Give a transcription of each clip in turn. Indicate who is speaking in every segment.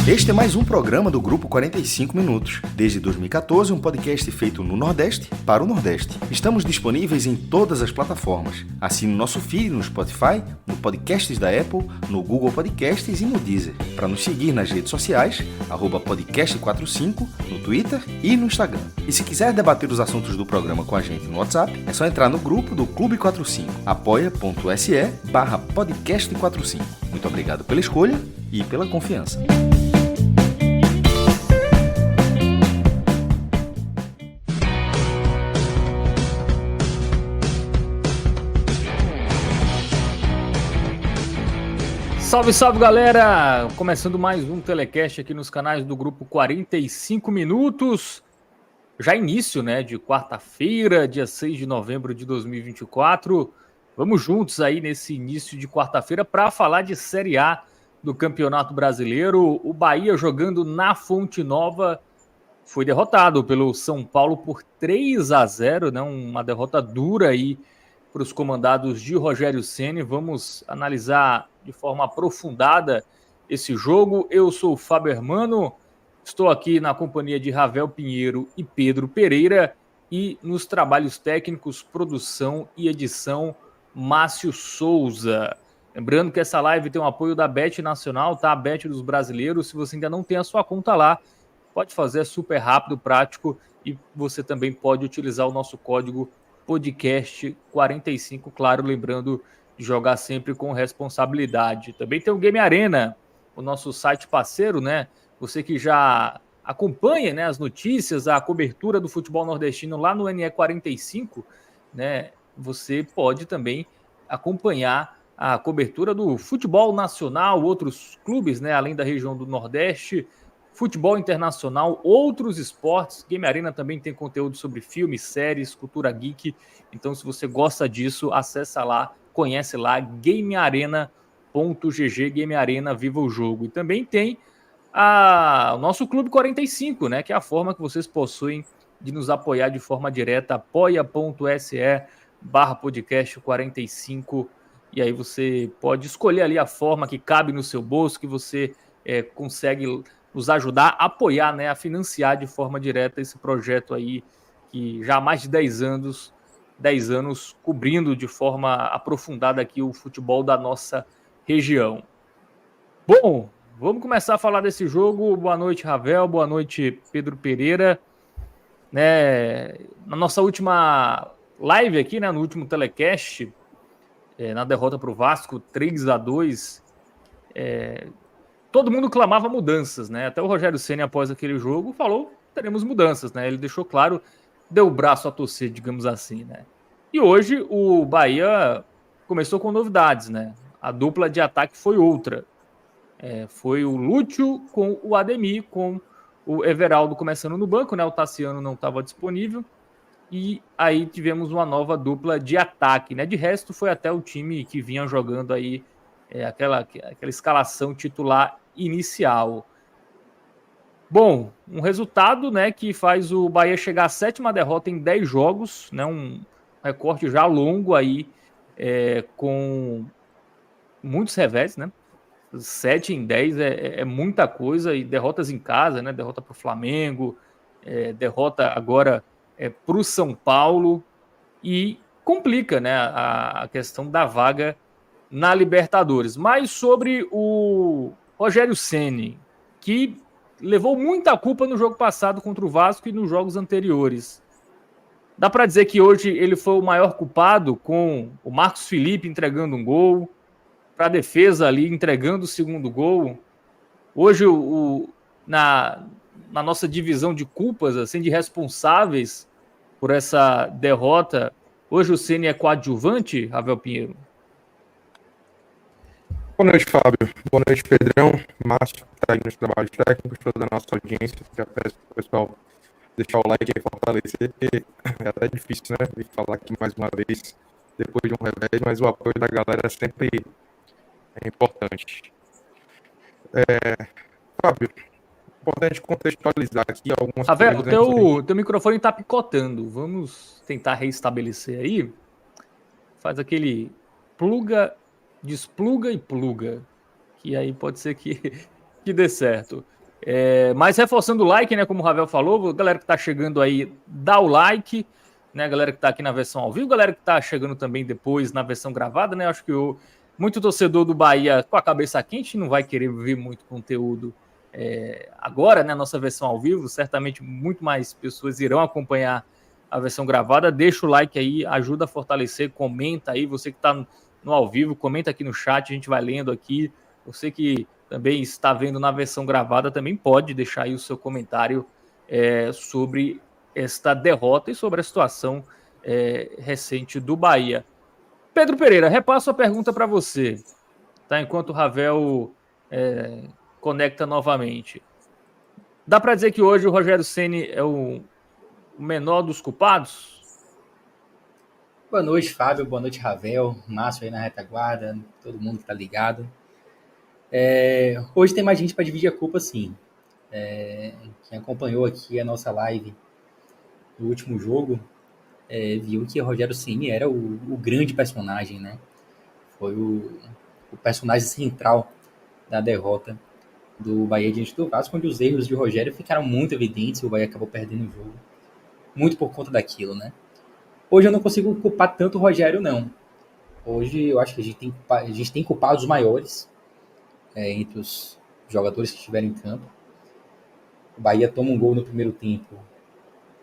Speaker 1: Este é mais um programa do Grupo 45 Minutos. Desde 2014, um podcast feito no Nordeste para o Nordeste. Estamos disponíveis em todas as plataformas. Assine o nosso feed no Spotify, no Podcasts da Apple, no Google Podcasts e no Deezer. Para nos seguir nas redes sociais, @podcast45, no Twitter e no Instagram. E se quiser debater os assuntos do programa com a gente no WhatsApp, é só entrar no grupo do Clube 45, apoia.se/podcast45. Muito obrigado pela escolha e pela confiança.
Speaker 2: Salve, salve, galera! Começando mais um telecast aqui nos canais do Grupo 45 Minutos. Já início, de quarta-feira, dia 6 de novembro de 2024. Vamos juntos aí nesse início de quarta-feira para falar de Série A do Campeonato Brasileiro. O Bahia, jogando na Fonte Nova, foi derrotado pelo São Paulo por 3-0, uma derrota dura aí para os comandados de Rogério Ceni. Vamos analisar de forma aprofundada esse jogo. Eu sou o Fábio Hermano, estou aqui na companhia de Ravel Pinheiro e Pedro Pereira, e nos trabalhos técnicos, produção e edição, Márcio Souza. Lembrando que essa live tem o apoio da Bet Nacional, tá? A Bet dos brasileiros. Se você ainda não tem a sua conta lá, pode fazer, é super rápido, prático, e você também pode utilizar o nosso código podcast 45, claro, lembrando de jogar sempre com responsabilidade. Também tem o Game Arena, o nosso site parceiro, Você que já acompanha, as notícias, a cobertura do futebol nordestino lá no NE45, Você pode também acompanhar a cobertura do futebol nacional, outros clubes, além da região do Nordeste, futebol internacional, outros esportes. Game Arena também tem conteúdo sobre filmes, séries, cultura geek. Então, se você gosta disso, acessa lá, conhece lá, gamearena.gg, Game Arena, viva o jogo. E também tem o nosso Clube 45, que é a forma que vocês possuem de nos apoiar de forma direta, apoia.se/podcast 45. E aí você pode escolher ali a forma que cabe no seu bolso, que você consegue nos ajudar a apoiar, a financiar de forma direta esse projeto aí, que já há mais de 10 anos cobrindo de forma aprofundada aqui o futebol da nossa região. Bom, vamos começar a falar desse jogo. Boa noite, Ravel, boa noite, Pedro Pereira. Na nossa última live aqui, no último telecast, na derrota para o Vasco, 3-2, todo mundo clamava mudanças, Até o Rogério Ceni, após aquele jogo, falou: teremos mudanças, Ele deixou claro, deu o braço a torcer, digamos assim, E hoje o Bahia começou com novidades, A dupla de ataque foi outra. Foi o Lúcio com o Ademir, com o Everaldo começando no banco, O Tassiano não estava disponível. E aí tivemos uma nova dupla de ataque, De resto, foi até o time que vinha jogando aí aquela escalação titular inicial. Bom, um resultado, que faz o Bahia chegar à 7ª derrota em 10 jogos, um recorte já longo aí, com muitos revés, 7 em 10 é muita coisa, e derrotas em casa, derrota para o Flamengo, derrota agora para o São Paulo, e complica, a questão da vaga na Libertadores. Mas sobre o Rogério Ceni, que levou muita culpa no jogo passado contra o Vasco e nos jogos anteriores. Dá para dizer que hoje ele foi o maior culpado, com o Marcos Felipe entregando um gol, para a defesa ali entregando o segundo gol. Hoje, na nossa divisão de culpas, assim, de responsáveis por essa derrota, hoje o Ceni é coadjuvante, Ravel Pinheiro?
Speaker 3: Boa noite, Fábio. Boa noite, Pedrão, Márcio, que está aí nos trabalhos técnicos, toda a nossa audiência. Já peço para o pessoal deixar o like e fortalecer, porque é até difícil, de falar aqui mais uma vez, depois de um revés, mas o apoio da galera sempre é importante. Fábio, importante contextualizar aqui algumas
Speaker 2: coisas.
Speaker 3: Ravel,
Speaker 2: teu microfone está picotando. Vamos tentar reestabelecer aí. Faz aquele despluga e pluga, que aí pode ser que dê certo. Mas reforçando o like, né? Como o Ravel falou, galera que está chegando aí, dá o like, né? Galera que está aqui na versão ao vivo, galera que está chegando também depois na versão gravada, né? Acho que muito torcedor do Bahia com a cabeça quente não vai querer ver muito conteúdo agora, né? Nossa versão ao vivo, certamente muito mais pessoas irão acompanhar a versão gravada. Deixa o like aí, ajuda a fortalecer, comenta aí, você que está no ao vivo, comenta aqui no chat, a gente vai lendo aqui. Você que também está vendo na versão gravada, também pode deixar aí o seu comentário sobre esta derrota e sobre a situação recente do Bahia. Pedro Pereira, repasso a pergunta para você, tá? Enquanto o Ravel conecta novamente. Dá para dizer que hoje o Rogério Ceni é o menor dos culpados?
Speaker 4: Boa noite, Fábio. Boa noite, Ravel. Márcio aí na retaguarda, todo mundo que tá ligado. Hoje tem mais gente para dividir a culpa, sim. Quem acompanhou aqui a nossa live no último jogo viu que o Rogério Ceni era o grande personagem, né? Foi o personagem central da derrota do Bahia diante do Vasco, onde os erros de Rogério ficaram muito evidentes e o Bahia acabou perdendo o jogo. Muito por conta daquilo, né? Hoje eu não consigo culpar tanto o Rogério, não. Hoje eu acho que a gente tem culpados maiores entre os jogadores que estiveram em campo. O Bahia toma um gol no primeiro tempo,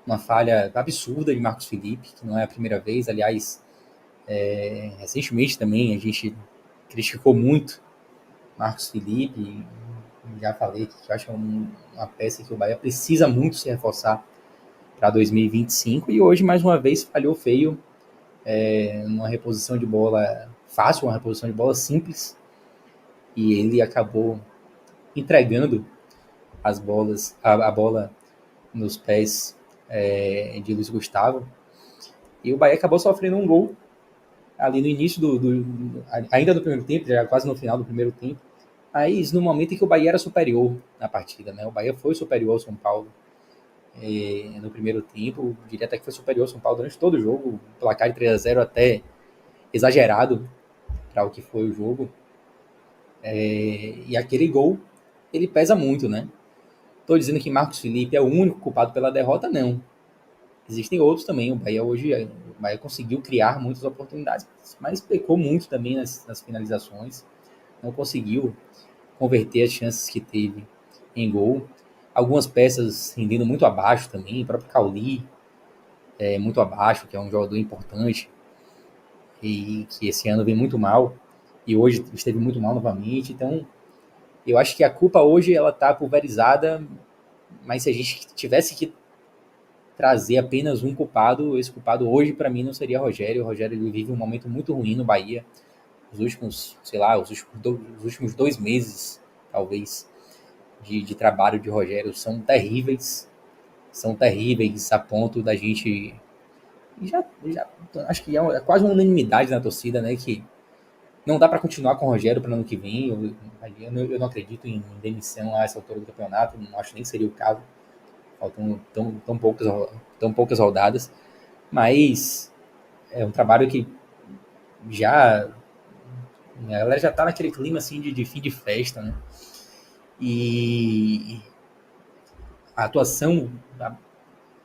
Speaker 4: uma falha absurda de Marcos Felipe, que não é a primeira vez. Aliás, recentemente também a gente criticou muito Marcos Felipe. Já falei que eu acho que é uma peça que o Bahia precisa muito se reforçar para 2025. E hoje, mais uma vez, falhou feio numa reposição de bola fácil, uma reposição de bola simples. E ele acabou entregando as bolas, a bola nos pés de Luiz Gustavo. E o Bahia acabou sofrendo um gol ali no início ainda do primeiro tempo, já quase no final do primeiro tempo. Mas no momento em que o Bahia era superior na partida, né? O Bahia foi superior ao São Paulo no primeiro tempo. Diria até que foi superior ao São Paulo durante todo o jogo. O placar de 3-0 até exagerado para o que foi o jogo. E aquele gol, ele pesa muito, né? Estou dizendo que Marcos Felipe é o único culpado pela derrota, não. Existem outros também. O Bahia conseguiu criar muitas oportunidades, mas pecou muito também nas finalizações. Não conseguiu converter as chances que teve em gol. Algumas peças rendendo muito abaixo também. O próprio Cauli muito abaixo, que é um jogador importante e que esse ano vem muito mal. E hoje esteve muito mal novamente. Então, eu acho que a culpa hoje ela está pulverizada, mas se a gente tivesse que trazer apenas um culpado, esse culpado hoje para mim não seria Rogério. O Rogério ele vive um momento muito ruim no Bahia. Os últimos 2 meses, talvez, de trabalho de Rogério são terríveis a ponto da gente já acho que é quase uma unanimidade na torcida, né, que não dá para continuar com o Rogério para o ano que vem. Eu não acredito em demissão a essa altura do campeonato, não acho nem que seria o caso. Faltam tão poucas rodadas, mas é um trabalho que a galera já tá naquele clima assim de fim de festa, né? E a atuação,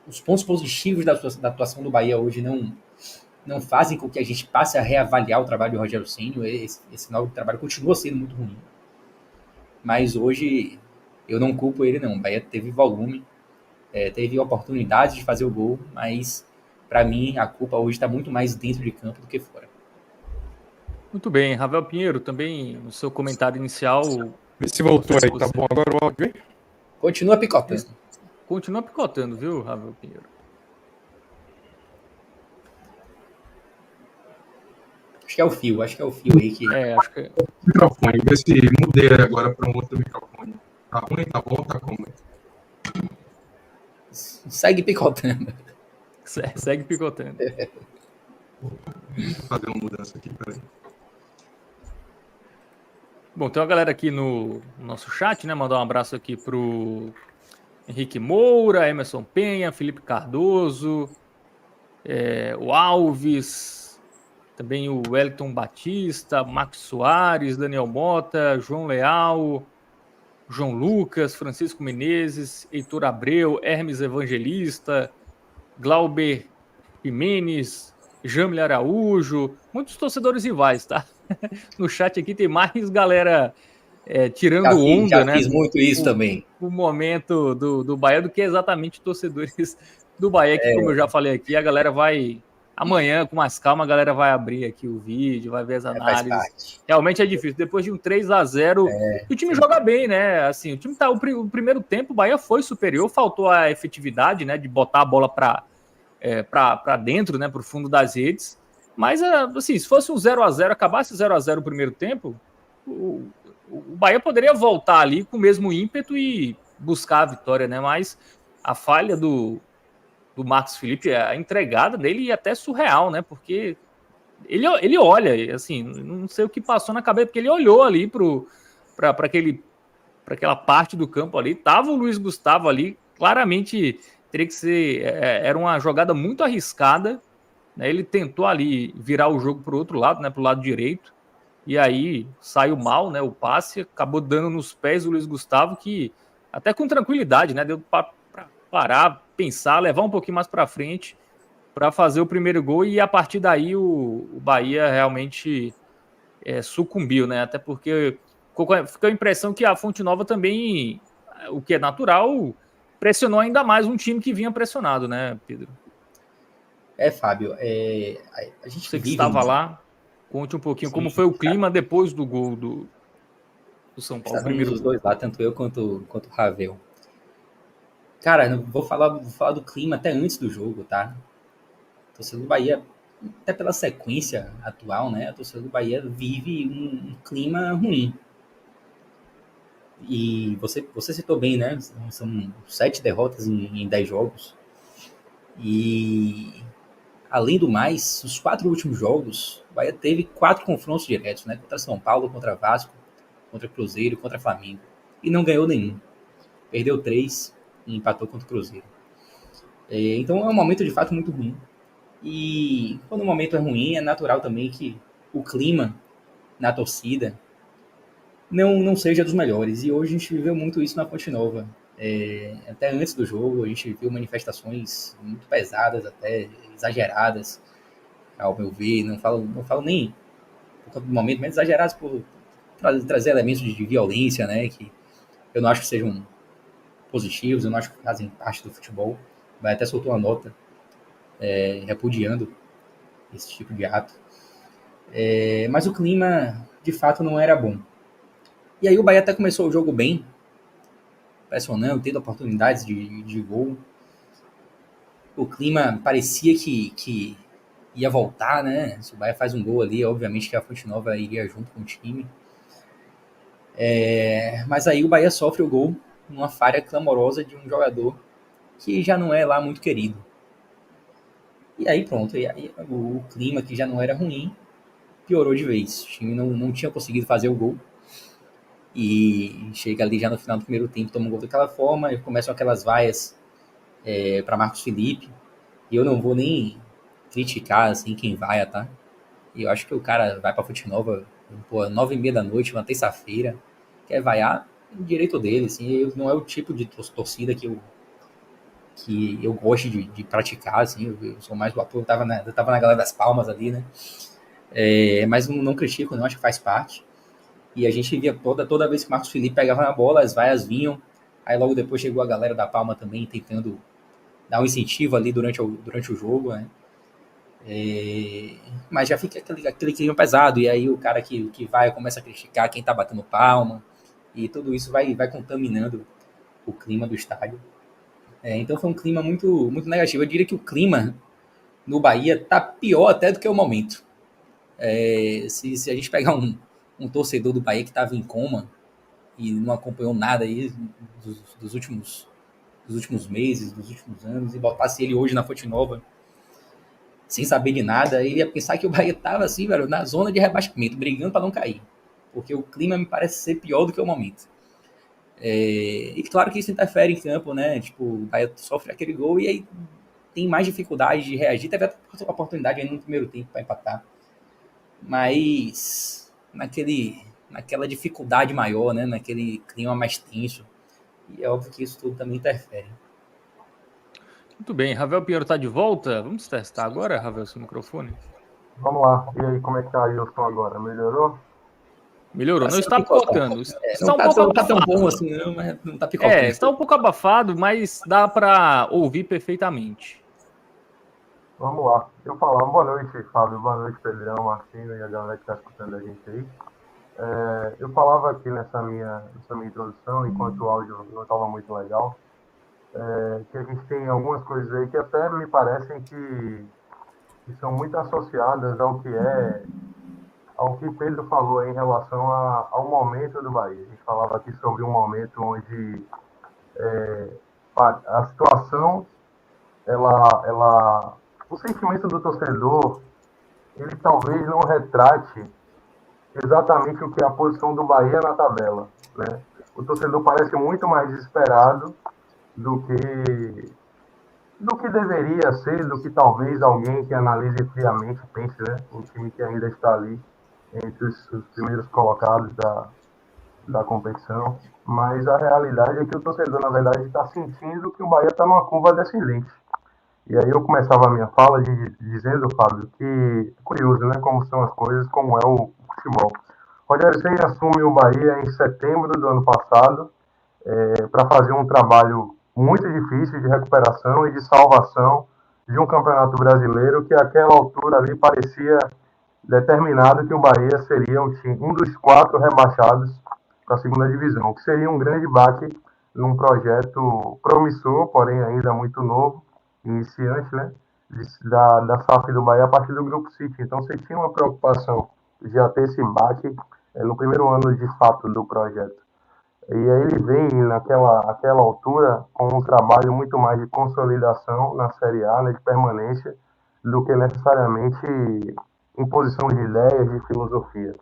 Speaker 4: os pontos positivos da atuação do Bahia hoje não fazem com que a gente passe a reavaliar o trabalho de Rogério Ceni. Esse novo trabalho continua sendo muito ruim. Mas hoje eu não culpo ele, não. O Bahia teve volume, teve oportunidade de fazer o gol, mas para mim a culpa hoje está muito mais dentro de campo do que fora.
Speaker 2: Muito bem, Ravel Pinheiro, também no seu comentário inicial.
Speaker 3: Vê se voltou aí, tá bom agora o áudio, hein?
Speaker 4: Continua picotando.
Speaker 2: Continua picotando, viu, Ravel Pinheiro?
Speaker 4: Acho que é o fio aí que...
Speaker 2: acho que...
Speaker 3: Microfone, vê se mudei agora para um outro microfone. Tá ruim, tá bom, tá como?
Speaker 4: Segue picotando.
Speaker 2: Segue picotando.
Speaker 3: Vou fazer uma mudança aqui, peraí.
Speaker 2: Bom, tem uma galera aqui no nosso chat, né? Mandar um abraço aqui pro Henrique Moura, Emerson Penha, Felipe Cardoso, o Alves, também o Wellington Batista, Max Soares, Daniel Mota, João Leal, João Lucas, Francisco Menezes, Heitor Abreu, Hermes Evangelista, Glauber Jimenez, Jamile Araújo, muitos torcedores rivais, tá? No chat aqui tem mais galera tirando onda,
Speaker 4: Já
Speaker 2: né?
Speaker 4: fiz muito isso também.
Speaker 2: O momento do Bahia do que exatamente torcedores do Bahia, que como eu já falei aqui, a galera vai... Amanhã, com mais calma, a galera vai abrir aqui o vídeo, vai ver as
Speaker 4: Faz
Speaker 2: análises.
Speaker 4: parte.
Speaker 2: Realmente é difícil. Depois de um 3-0, o time joga bem, né? Assim, o time tá... O primeiro tempo, o Bahia foi superior, faltou a efetividade, né? De botar a bola para dentro, né? Para o fundo das redes. Mas, assim, se fosse um 0-0, acabasse 0-0 o primeiro tempo, o Bahia poderia voltar ali com o mesmo ímpeto e buscar a vitória, né? Mas a falha do Marcos Felipe, a entregada dele é até surreal, né? Porque ele olha, assim, não sei o que passou na cabeça, porque ele olhou ali para aquela parte do campo ali, tava o Luiz Gustavo ali, claramente teria que ser, era uma jogada muito arriscada, né? Ele tentou ali virar o jogo para o outro lado, né? Para o lado direito, e aí saiu mal, né? O passe acabou dando nos pés do Luiz Gustavo, que até com tranquilidade, né? Deu para parar, pensar, levar um pouquinho mais para frente para fazer o primeiro gol, e a partir daí o Bahia realmente sucumbiu, né? Até porque ficou a impressão que a Fonte Nova também, o que é natural, pressionou ainda mais um time que vinha pressionado, né, Pedro?
Speaker 4: Fábio, a gente
Speaker 2: Você que
Speaker 4: vive...
Speaker 2: estava lá, conte um pouquinho
Speaker 4: Sim,
Speaker 2: como foi o clima depois do gol do São Paulo, o
Speaker 4: estávamos
Speaker 2: primeiro
Speaker 4: os
Speaker 2: gol.
Speaker 4: dois lá, tanto eu quanto o Ravel. Cara, vou falar do clima até antes do jogo, tá? A torcida do Bahia, até pela sequência atual, né? A torcida do Bahia vive um clima ruim. E você citou bem, né? São 7 derrotas em 10 jogos. E, além do mais, os 4 últimos jogos, o Bahia teve 4 confrontos diretos, né? Contra São Paulo, contra Vasco, contra Cruzeiro, contra Flamengo. E não ganhou nenhum. Perdeu 3 e empatou contra o Cruzeiro. Então é um momento de fato muito ruim. E quando o momento é ruim, é natural também que o clima na torcida não seja dos melhores. E hoje a gente viveu muito isso na Fonte Nova. Até antes do jogo, a gente viu manifestações muito pesadas, até exageradas, ao meu ver. Não falo nem por conta do momento, mas exageradas por trazer elementos de violência, né? Que eu não acho que sejam positivos, eu não acho que fazem parte do futebol. Vai até soltou uma nota repudiando esse tipo de ato. Mas o clima, de fato, não era bom. E aí o Bahia até começou o jogo bem, pressionando, tendo oportunidades de gol. O clima parecia que ia voltar, né? Se o Bahia faz um gol ali, obviamente que a Fonte Nova iria junto com o time. Mas aí o Bahia sofre o gol numa falha clamorosa de um jogador que já não é lá muito querido. E aí pronto, e aí o clima que já não era ruim piorou de vez. O time não tinha conseguido fazer o gol. E chega ali já no final do primeiro tempo, toma um gol daquela forma, e começam aquelas vaias para Marcos Felipe. E eu não vou nem criticar assim quem vai, tá? E eu acho que o cara vai pra Fonte Nova, pô, 9h30 da noite, uma terça-feira, quer vaiar, é direito dele, assim, não é o tipo de torcida que eu gosto de praticar, assim, eu sou mais do apoio, eu tava na galera das palmas ali, né? Mas não critico, não, acho que faz parte. E a gente via toda vez que o Marcos Felipe pegava na bola, as vaias vinham, aí logo depois chegou a galera da Palma também, tentando dar um incentivo ali durante o jogo, né? Mas já fica aquele clima pesado, e aí o cara que vai começa a criticar quem tá batendo palma, e tudo isso vai contaminando o clima do estádio. Então foi um clima muito, muito negativo. Eu diria que o clima no Bahia tá pior até do que o momento. Se a gente pegar um torcedor do Bahia que estava em coma e não acompanhou nada aí dos últimos meses, dos últimos anos, e botasse ele hoje na Fonte Nova sem saber de nada, ele ia pensar que o Bahia estava assim, velho, na zona de rebaixamento, brigando para não cair. Porque o clima me parece ser pior do que o momento. E claro que isso interfere em campo, né? Tipo, o Bahia sofre aquele gol e aí tem mais dificuldade de reagir. Teve até a oportunidade aí no primeiro tempo para empatar. Mas naquele naquela dificuldade maior, né? Naquele clima mais tenso. E é óbvio que isso tudo também interfere.
Speaker 2: Muito bem, Ravel Pinheiro está de volta. Vamos testar agora, Ravel, seu microfone?
Speaker 3: Vamos lá. E aí, como é que tá aí o som agora? Melhorou?
Speaker 2: Melhorou,
Speaker 4: Tá
Speaker 2: não
Speaker 4: sendo
Speaker 2: está
Speaker 4: picotado.
Speaker 2: picotando.
Speaker 4: Não
Speaker 2: Está um pouco
Speaker 4: não tá tão
Speaker 2: abafado.
Speaker 4: bom assim, não, mas não tá picotando.
Speaker 2: Está um pouco abafado, mas dá para ouvir perfeitamente.
Speaker 3: Vamos lá. Eu falar. Boa noite, Fábio. Boa noite, Pedrão, Marcinho e a galera que está escutando a gente aí. Eu falava aqui nessa minha introdução, enquanto o áudio não estava muito legal, que a gente tem algumas coisas aí que até me parecem que são muito associadas ao que Pedro falou aí em relação ao momento do Bahia. A gente falava aqui sobre um momento onde a situação, o sentimento do torcedor, ele talvez não retrate exatamente o que é a posição do Bahia na tabela, né? O torcedor parece muito mais desesperado do que deveria ser, do que talvez alguém que analise friamente pense, né? Um time que ainda está ali entre os primeiros colocados da competição, mas a realidade é que o torcedor, na verdade, está sentindo que o Bahia está numa curva descendente. E aí eu começava a minha fala dizendo, Fábio, que é curioso, né, como são as coisas, como é o futebol. Rogério Ceni assume o Bahia em setembro do ano passado para fazer um trabalho muito difícil de recuperação e de salvação de um campeonato brasileiro que àquela altura ali parecia determinado que o Bahia seria um dos 4 rebaixados para a segunda divisão, que seria um grande baque num projeto promissor, porém ainda muito novo, iniciante, né, da SAF do Bahia a partir do Grupo City. Então você tinha uma preocupação de já ter esse baque no primeiro ano de fato do projeto. E aí ele vem aquela altura com um trabalho muito mais de consolidação na Série A, né, de permanência, do que necessariamente imposição de ideias, de filosofia.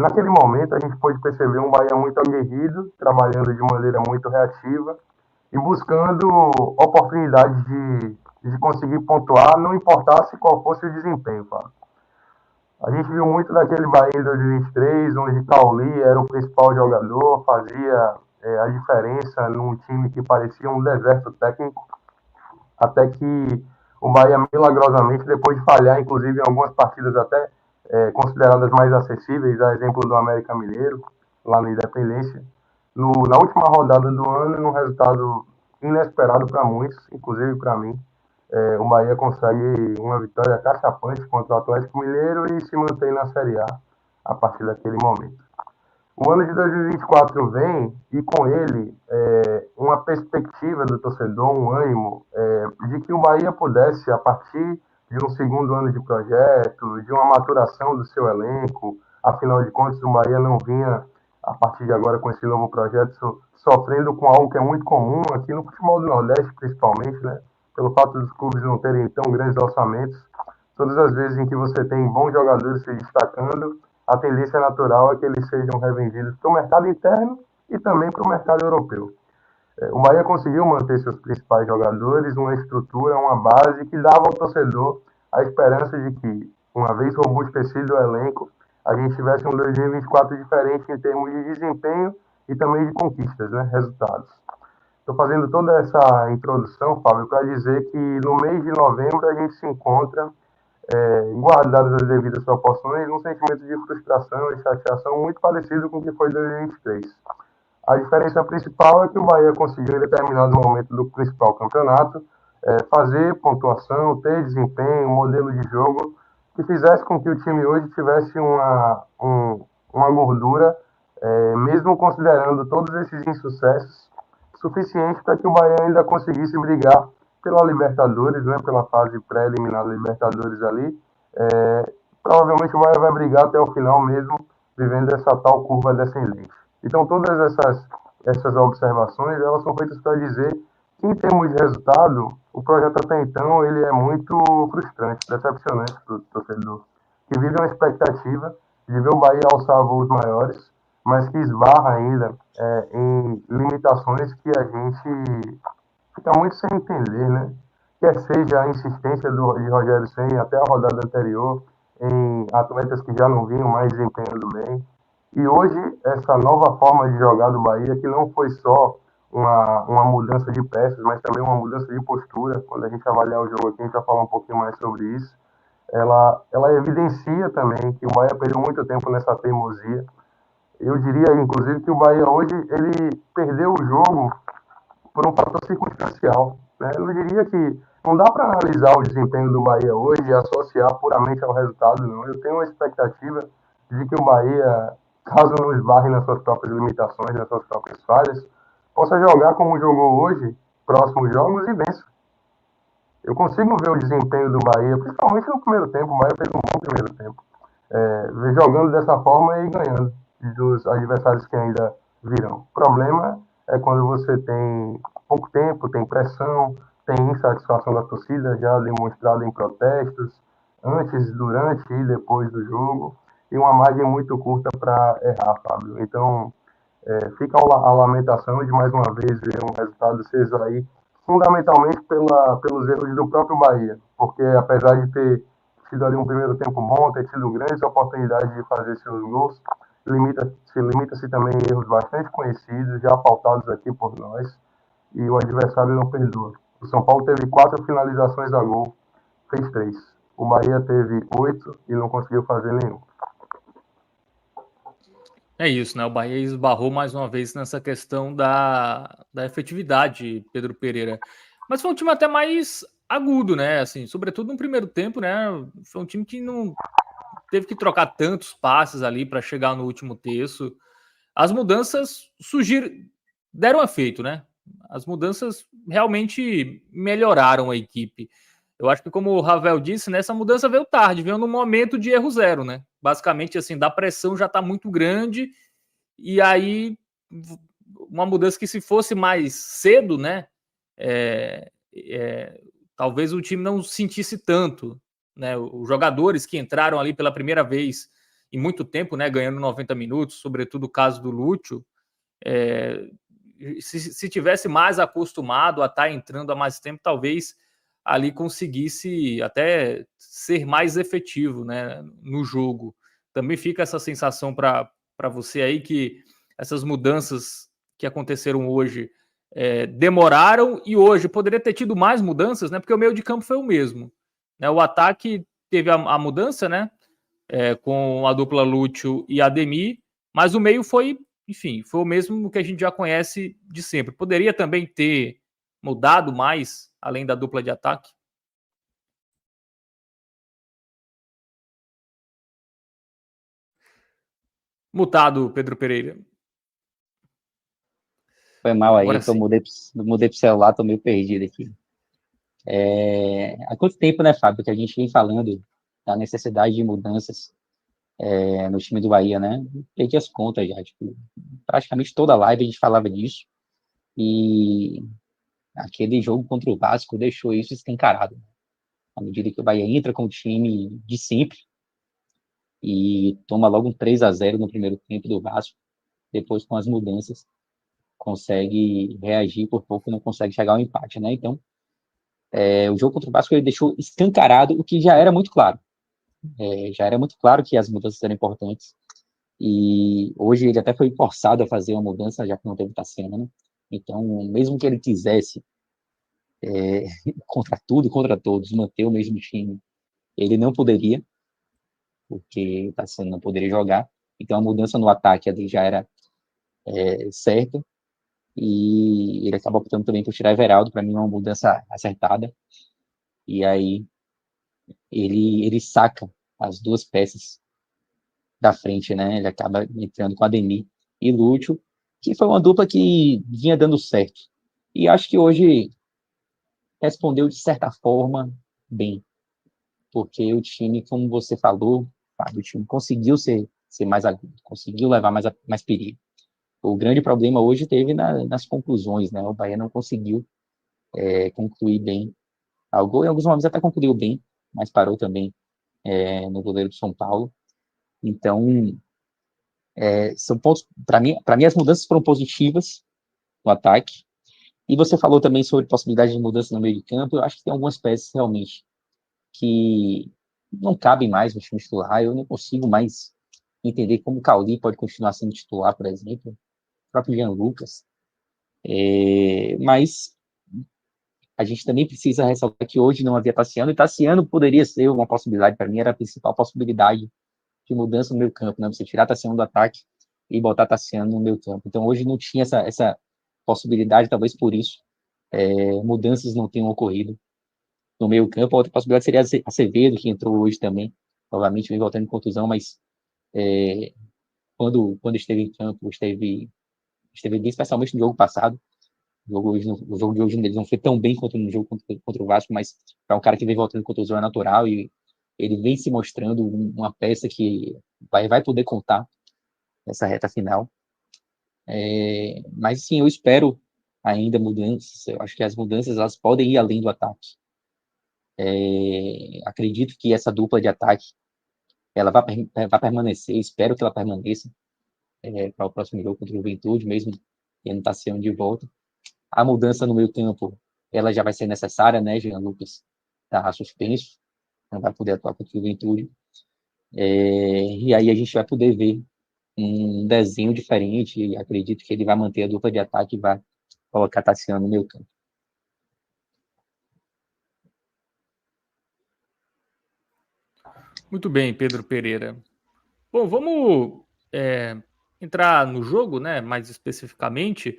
Speaker 3: Naquele momento a gente pôde perceber um Bahia muito aguerrido, trabalhando de maneira muito reativa e buscando oportunidades de conseguir pontuar, não importasse qual fosse o desempenho, Fábio. A gente viu muito daquele Bahia em 2023, onde Cauli era o principal jogador, fazia a diferença num time que parecia um deserto técnico, até que o Bahia, milagrosamente, depois de falhar, inclusive, em algumas partidas até consideradas mais acessíveis, a exemplo do América Mineiro, lá na Independência, na última rodada do ano, num resultado inesperado para muitos, inclusive para mim, o Bahia consegue uma vitória cachapante contra o Atlético Mineiro e se mantém na Série A partir daquele momento. O ano de 2024 vem e com ele uma perspectiva do torcedor, um ânimo de que o Bahia pudesse, a partir de um segundo ano de projeto, de uma maturação do seu elenco, afinal de contas o Bahia não vinha, a partir de agora com esse novo projeto, sofrendo com algo que é muito comum aqui no futebol do Nordeste principalmente, né? Pelo fato dos clubes não terem tão grandes orçamentos, todas as vezes em que você tem bons jogadores se destacando, a tendência natural é que eles sejam revendidos para o mercado interno e também para o mercado europeu. O Bahia conseguiu manter seus principais jogadores, uma estrutura, uma base que dava ao torcedor a esperança de que, uma vez robustecido o elenco, a gente tivesse um 2024 diferente em termos de desempenho e também de conquistas, né, resultados. Estou fazendo toda essa introdução, Fábio, para dizer que no mês de novembro a gente se encontra, guardadas as devidas proporções, num sentimento de frustração e chateação muito parecido com o que foi em 2023. A diferença principal é que o Bahia conseguiu, em determinado momento do principal campeonato, fazer pontuação, ter desempenho, um modelo de jogo que fizesse com que o time hoje tivesse uma gordura, mesmo considerando todos esses insucessos, suficiente para que o Bahia ainda conseguisse brigar pela Libertadores, né, pela fase pré-eliminar da Libertadores ali. Provavelmente o Bahia vai brigar até o final mesmo, vivendo essa tal curva descendente. Então todas essas observações, elas são feitas para dizer que em termos de resultado, o projeto até então ele é muito frustrante, decepcionante para o torcedor, que vive uma expectativa de ver o Bahia alçar voos maiores, mas que esbarra ainda em limitações que a gente fica muito sem entender, né? Quer seja a insistência de Rogério Ceni até a rodada anterior em atletas que já não vinham mais desempenhando bem, E hoje, essa nova forma de jogar do Bahia, que não foi só uma mudança de peças, mas também uma mudança de postura. Quando a gente avaliar o jogo aqui, a gente vai falar um pouquinho mais sobre isso. Ela evidencia também que o Bahia perdeu muito tempo nessa teimosia. Eu diria, inclusive, que o Bahia hoje ele perdeu o jogo por um fator circunstancial. Né? Eu diria que não dá para analisar o desempenho do Bahia hoje e associar puramente ao resultado, não. Eu tenho uma expectativa de que o Bahia, caso não esbarre nas suas próprias limitações, nas suas próprias falhas, possa jogar como jogou hoje, próximos jogos, e vença. Eu consigo ver o desempenho do Bahia, principalmente no primeiro tempo. O Bahia fez um bom primeiro tempo. Jogando dessa forma e ganhando dos adversários que ainda virão. O problema é quando você tem pouco tempo, tem pressão, tem insatisfação da torcida já demonstrada em protestos, antes, durante e depois do jogo, e uma margem muito curta para errar, Fábio. Então, fica a lamentação de mais uma vez ver um resultado se esvair, fundamentalmente pelos erros do próprio Bahia, porque apesar de ter tido ali um primeiro tempo bom, ter tido grandes oportunidades de fazer seus gols, limita-se também em erros bastante conhecidos, já pautados aqui por nós, e o adversário não perdoa. O São Paulo teve 4 finalizações a gol, fez 3. O Bahia teve 8 e não conseguiu fazer nenhum.
Speaker 2: É isso, né? O Bahia esbarrou mais uma vez nessa questão da efetividade, Pedro Pereira. Mas foi um time até mais agudo, né? Assim, sobretudo no primeiro tempo, né? Foi um time que não teve que trocar tantos passes ali para chegar no último terço. As mudanças surgiram, deram efeito, né? As mudanças realmente melhoraram a equipe. Eu acho que, como o Ravel disse, né, essa mudança veio tarde, veio no momento de erro zero, né? Basicamente, assim, da pressão já está muito grande, e aí uma mudança que, se fosse mais cedo, né? Talvez o time não sentisse tanto, né? Os jogadores que entraram ali pela primeira vez em muito tempo, né? Ganhando 90 minutos, sobretudo o caso do Lúcio, se tivesse mais acostumado a estar entrando há mais tempo, talvez ali conseguisse até ser mais efetivo, né, no jogo. Também fica essa sensação para você aí que essas mudanças que aconteceram hoje demoraram, e hoje poderia ter tido mais mudanças, né, porque o meio de campo foi o mesmo. Né, o ataque teve a mudança, né, com a dupla Lúcio e Ademir, mas o meio foi, enfim, foi o mesmo que a gente já conhece de sempre. Poderia também ter mudado mais, além da dupla de ataque? Mutado, Pedro Pereira.
Speaker 5: Foi mal aí,
Speaker 2: Agora
Speaker 5: que eu
Speaker 2: sim.
Speaker 5: mudei pro celular, tô meio perdido aqui. Há quanto tempo, né, Fábio, que a gente vem falando da necessidade de mudanças no time do Bahia, né? Perdi as contas já, tipo, praticamente toda live a gente falava disso, e aquele jogo contra o Vasco deixou isso escancarado. À medida que o Bahia entra com o time de sempre e toma logo um 3-0 no primeiro tempo do Vasco, depois com as mudanças, consegue reagir por pouco, não consegue chegar ao empate, né? Então, o jogo contra o Vasco ele deixou escancarado o que já era muito claro. Já era muito claro que as mudanças eram importantes, e hoje ele até foi forçado a fazer uma mudança, já que não teve Tassiano, né? Então, mesmo que ele quisesse, contra tudo e contra todos, manter o mesmo time, ele não poderia, porque o Tassiano não poderia jogar. Então, a mudança no ataque ali já era certa, e ele acaba optando também por tirar Everaldo, para mim uma mudança acertada, e aí ele saca as duas peças da frente, né? Ele acaba entrando com Ademir e Lúcio, que foi uma dupla que vinha dando certo. E acho que hoje respondeu de certa forma bem, porque o time, como você falou, o time conseguiu ser mais agudo, conseguiu levar mais perigo. O grande problema hoje teve nas conclusões, né? O Bahia não conseguiu concluir bem. Em alguns momentos até concluiu bem, mas parou também no goleiro do São Paulo. Então, são pontos, para mim as mudanças foram positivas no ataque. E você falou também sobre possibilidade de mudança no meio de campo. Eu acho que tem algumas peças realmente que não cabem mais no time titular. Eu não consigo mais entender como o Cauli pode continuar sendo titular, por exemplo, o próprio Jean Lucas. Mas a gente também precisa ressaltar que hoje não havia Tassiano, e Tassiano poderia ser uma possibilidade, para mim era a principal possibilidade de mudança no meio campo, né? Você tirar Tassiano do ataque e botar Tassiano no meio campo. Então hoje não tinha essa possibilidade, talvez por isso mudanças não tenham ocorrido no meio campo. A outra possibilidade seria Acevedo, que entrou hoje também, novamente vem voltando em contusão, mas quando esteve em campo, esteve bem, especialmente no jogo passado. O jogo de hoje ele não foi tão bem quanto no jogo contra o Vasco, mas para um cara que vem voltando com contusão é natural, e ele vem se mostrando uma peça que vai poder contar nessa reta final. Mas sim, eu espero ainda mudanças. Eu acho que as mudanças elas podem ir além do ataque. Acredito que essa dupla de ataque ela vai permanecer, espero que ela permaneça para o próximo jogo contra o Juventude, mesmo tendo Tassiano de volta. A mudança no meio campo, ela já vai ser necessária, né? Jean Lucas está suspenso, não vai poder atuar contra o Juventude. E aí a gente vai poder ver um desenho diferente, e acredito que ele vai manter a dupla de ataque e vai colocar Tassiano no meio campo.
Speaker 2: Muito bem, Pedro Pereira. Bom, vamos entrar no jogo, né? Mais especificamente,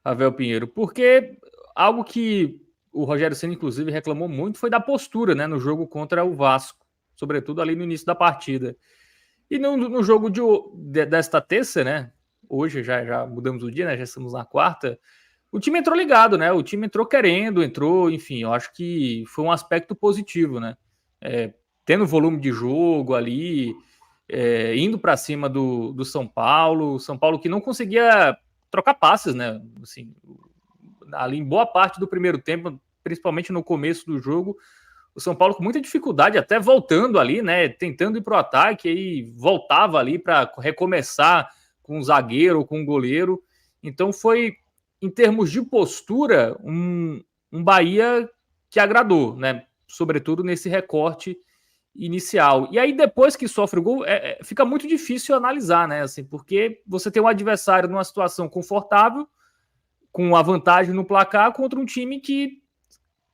Speaker 2: Ravel Pinheiro, porque algo que o Rogério Ceni inclusive reclamou muito foi da postura, né, no jogo contra o Vasco, sobretudo ali no início da partida. E no jogo desta terça, né, hoje já mudamos o dia, né, já estamos na quarta, o time entrou ligado, né, o time entrou querendo, enfim, eu acho que foi um aspecto positivo, né, tendo volume de jogo ali, indo para cima do São Paulo que não conseguia trocar passes, né? Assim, ali em boa parte do primeiro tempo, principalmente no começo do jogo, o São Paulo com muita dificuldade, até voltando ali, né? Tentando ir para o ataque, aí voltava ali para recomeçar com um zagueiro ou com um goleiro. Então foi, em termos de postura, um Bahia que agradou, né? Sobretudo nesse recorte inicial. E aí, depois que sofre o gol, fica muito difícil analisar, né? Assim, porque você tem um adversário numa situação confortável, com a vantagem no placar, contra um time que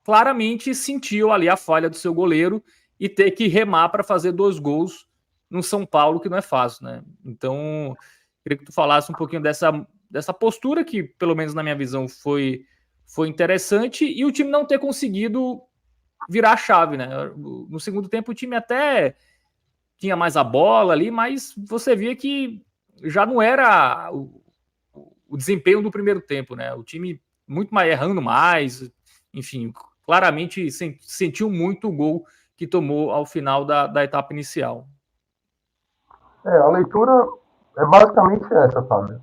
Speaker 2: claramente sentiu ali a falha do seu goleiro e ter que remar para fazer 2 gols no São Paulo, que não é fácil, né? Então, queria que tu falasse um pouquinho dessa postura, que, pelo menos na minha visão, foi interessante, e o time não ter conseguido virar a chave, né? No segundo tempo o time até tinha mais a bola ali, mas você via que já não era o desempenho do primeiro tempo, né? O time muito mais errando mais, enfim, claramente sentiu muito o gol que tomou ao final da etapa inicial.
Speaker 3: A leitura é basicamente essa, Fábio.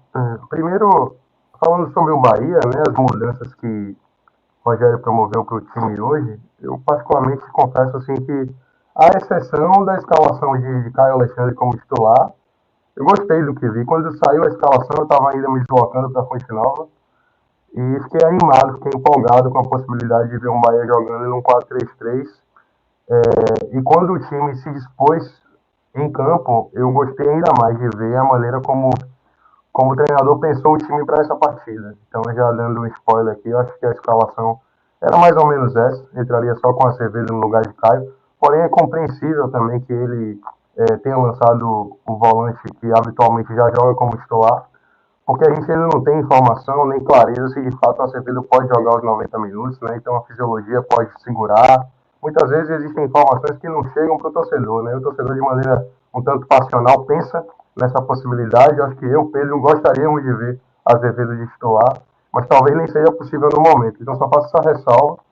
Speaker 3: Primeiro, falando sobre o Bahia, né, as mudanças que o Rogério promoveu para o time hoje, eu particularmente confesso assim que, à exceção da escalação de Caio Alexandre como titular, eu gostei do que vi. Quando saiu a escalação, eu estava ainda me deslocando para a Fonte Nova e fiquei animado, fiquei empolgado com a possibilidade de ver um Bahia jogando num 4-3-3. E quando o time se dispôs em campo, eu gostei ainda mais de ver a maneira como o treinador pensou o time para essa partida. Então, já dando um spoiler aqui, eu acho que a escalação era mais ou menos essa. Entraria só com a Acevedo no lugar de Caio. Porém, é compreensível também que ele tenha lançado o volante que habitualmente já joga como titular, porque a gente ainda não tem informação nem clareza se de fato o Acevedo pode jogar os 90 minutos, né? Então a fisiologia pode segurar. Muitas vezes existem informações que não chegam para o torcedor, né? O torcedor, de maneira um tanto passional, pensa nessa possibilidade. Eu acho que eu, Pedro, gostaríamos de ver Azevedo de titular, mas talvez nem seja possível no momento. Então só faço essa ressalva.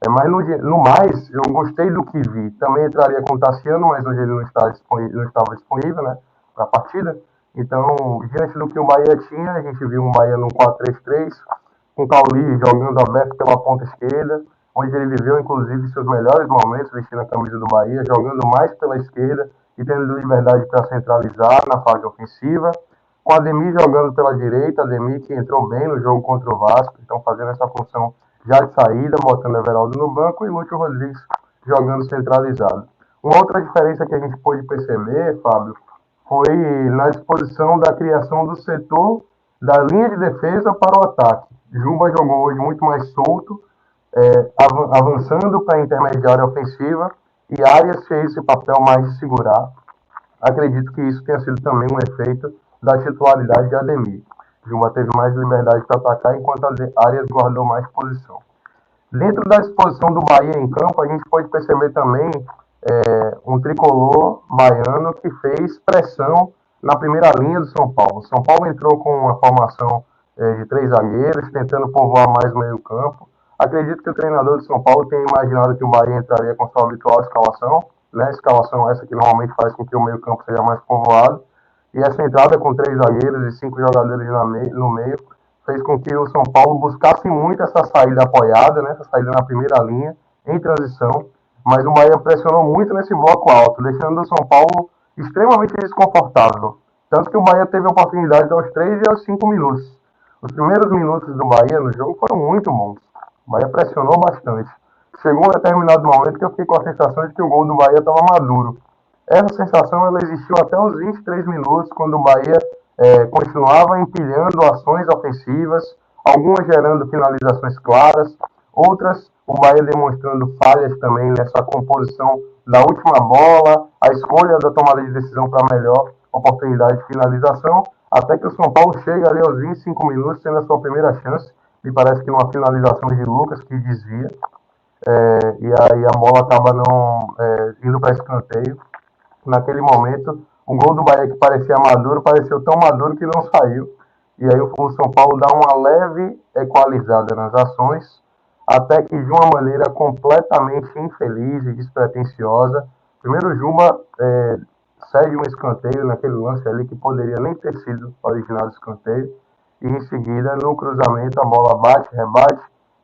Speaker 3: Mas no mais, eu gostei do que vi. Também entraria com o Tassiano, mas hoje ele não estava disponível, né, para a partida. Então, diante do que o Bahia tinha, a gente viu um Bahia num 4-3-3, com o Cauli jogando aberto pela ponta esquerda, onde ele viveu, inclusive, seus melhores momentos vestindo a camisa do Bahia, jogando mais pela esquerda e tendo liberdade para centralizar na fase ofensiva. Com a Ademir jogando pela direita, Ademir que entrou bem no jogo contra o Vasco, então fazendo essa função já de saída, botando Everaldo no banco e Lúcio Rodrigues jogando centralizado. Uma outra diferença que a gente pôde perceber, Fábio,
Speaker 6: foi na disposição da criação do setor da linha de defesa para o ataque. Juba jogou hoje muito mais solto, avançando para a intermediária ofensiva, e Arias fez esse papel mais de segurar. Acredito que isso tenha sido também um efeito da titularidade de Ademir. Juba teve mais liberdade para atacar, enquanto Arias guardou mais posição. Dentro da disposição do Bahia em campo, a gente pode perceber também um tricolor baiano que fez pressão na primeira linha do São Paulo. O São Paulo entrou com uma formação de 3 zagueiros, tentando povoar mais o meio campo. Acredito que o treinador do São Paulo tenha imaginado que o Bahia entraria com sua habitual escalação, né? Escalação essa que normalmente faz com que o meio campo seja mais povoado. E essa entrada com 3 zagueiros e 5 jogadores no meio fez com que o São Paulo buscasse muito essa saída apoiada, né? Essa saída na primeira linha, em transição. Mas o Bahia pressionou muito nesse bloco alto, deixando o São Paulo extremamente desconfortável. Tanto que o Bahia teve a oportunidade aos 3 e aos 5 minutos. Os primeiros minutos do Bahia no jogo foram muito bons. O Bahia pressionou bastante. Chegou um determinado momento que eu fiquei com a sensação de que o gol do Bahia estava maduro. Essa sensação ela existiu até os 23 minutos, quando o Bahia continuava empilhando ações ofensivas, algumas gerando finalizações claras, outras o Bahia demonstrando falhas também nessa composição da última bola, a escolha da tomada de decisão para melhor oportunidade de finalização, até que o São Paulo chega ali aos 25 minutos, tendo a sua primeira chance, me parece que numa finalização de Lucas, que desvia, e aí a bola acaba não indo para escanteio. Naquele momento, o gol do Bahia que parecia maduro, pareceu tão maduro que não saiu, e aí o São Paulo dá uma leve equalizada nas ações, até que de uma maneira completamente infeliz e despretensiosa, primeiro Juba cede um escanteio naquele lance ali que poderia nem ter sido original do escanteio, e em seguida, no cruzamento, a bola bate, rebate,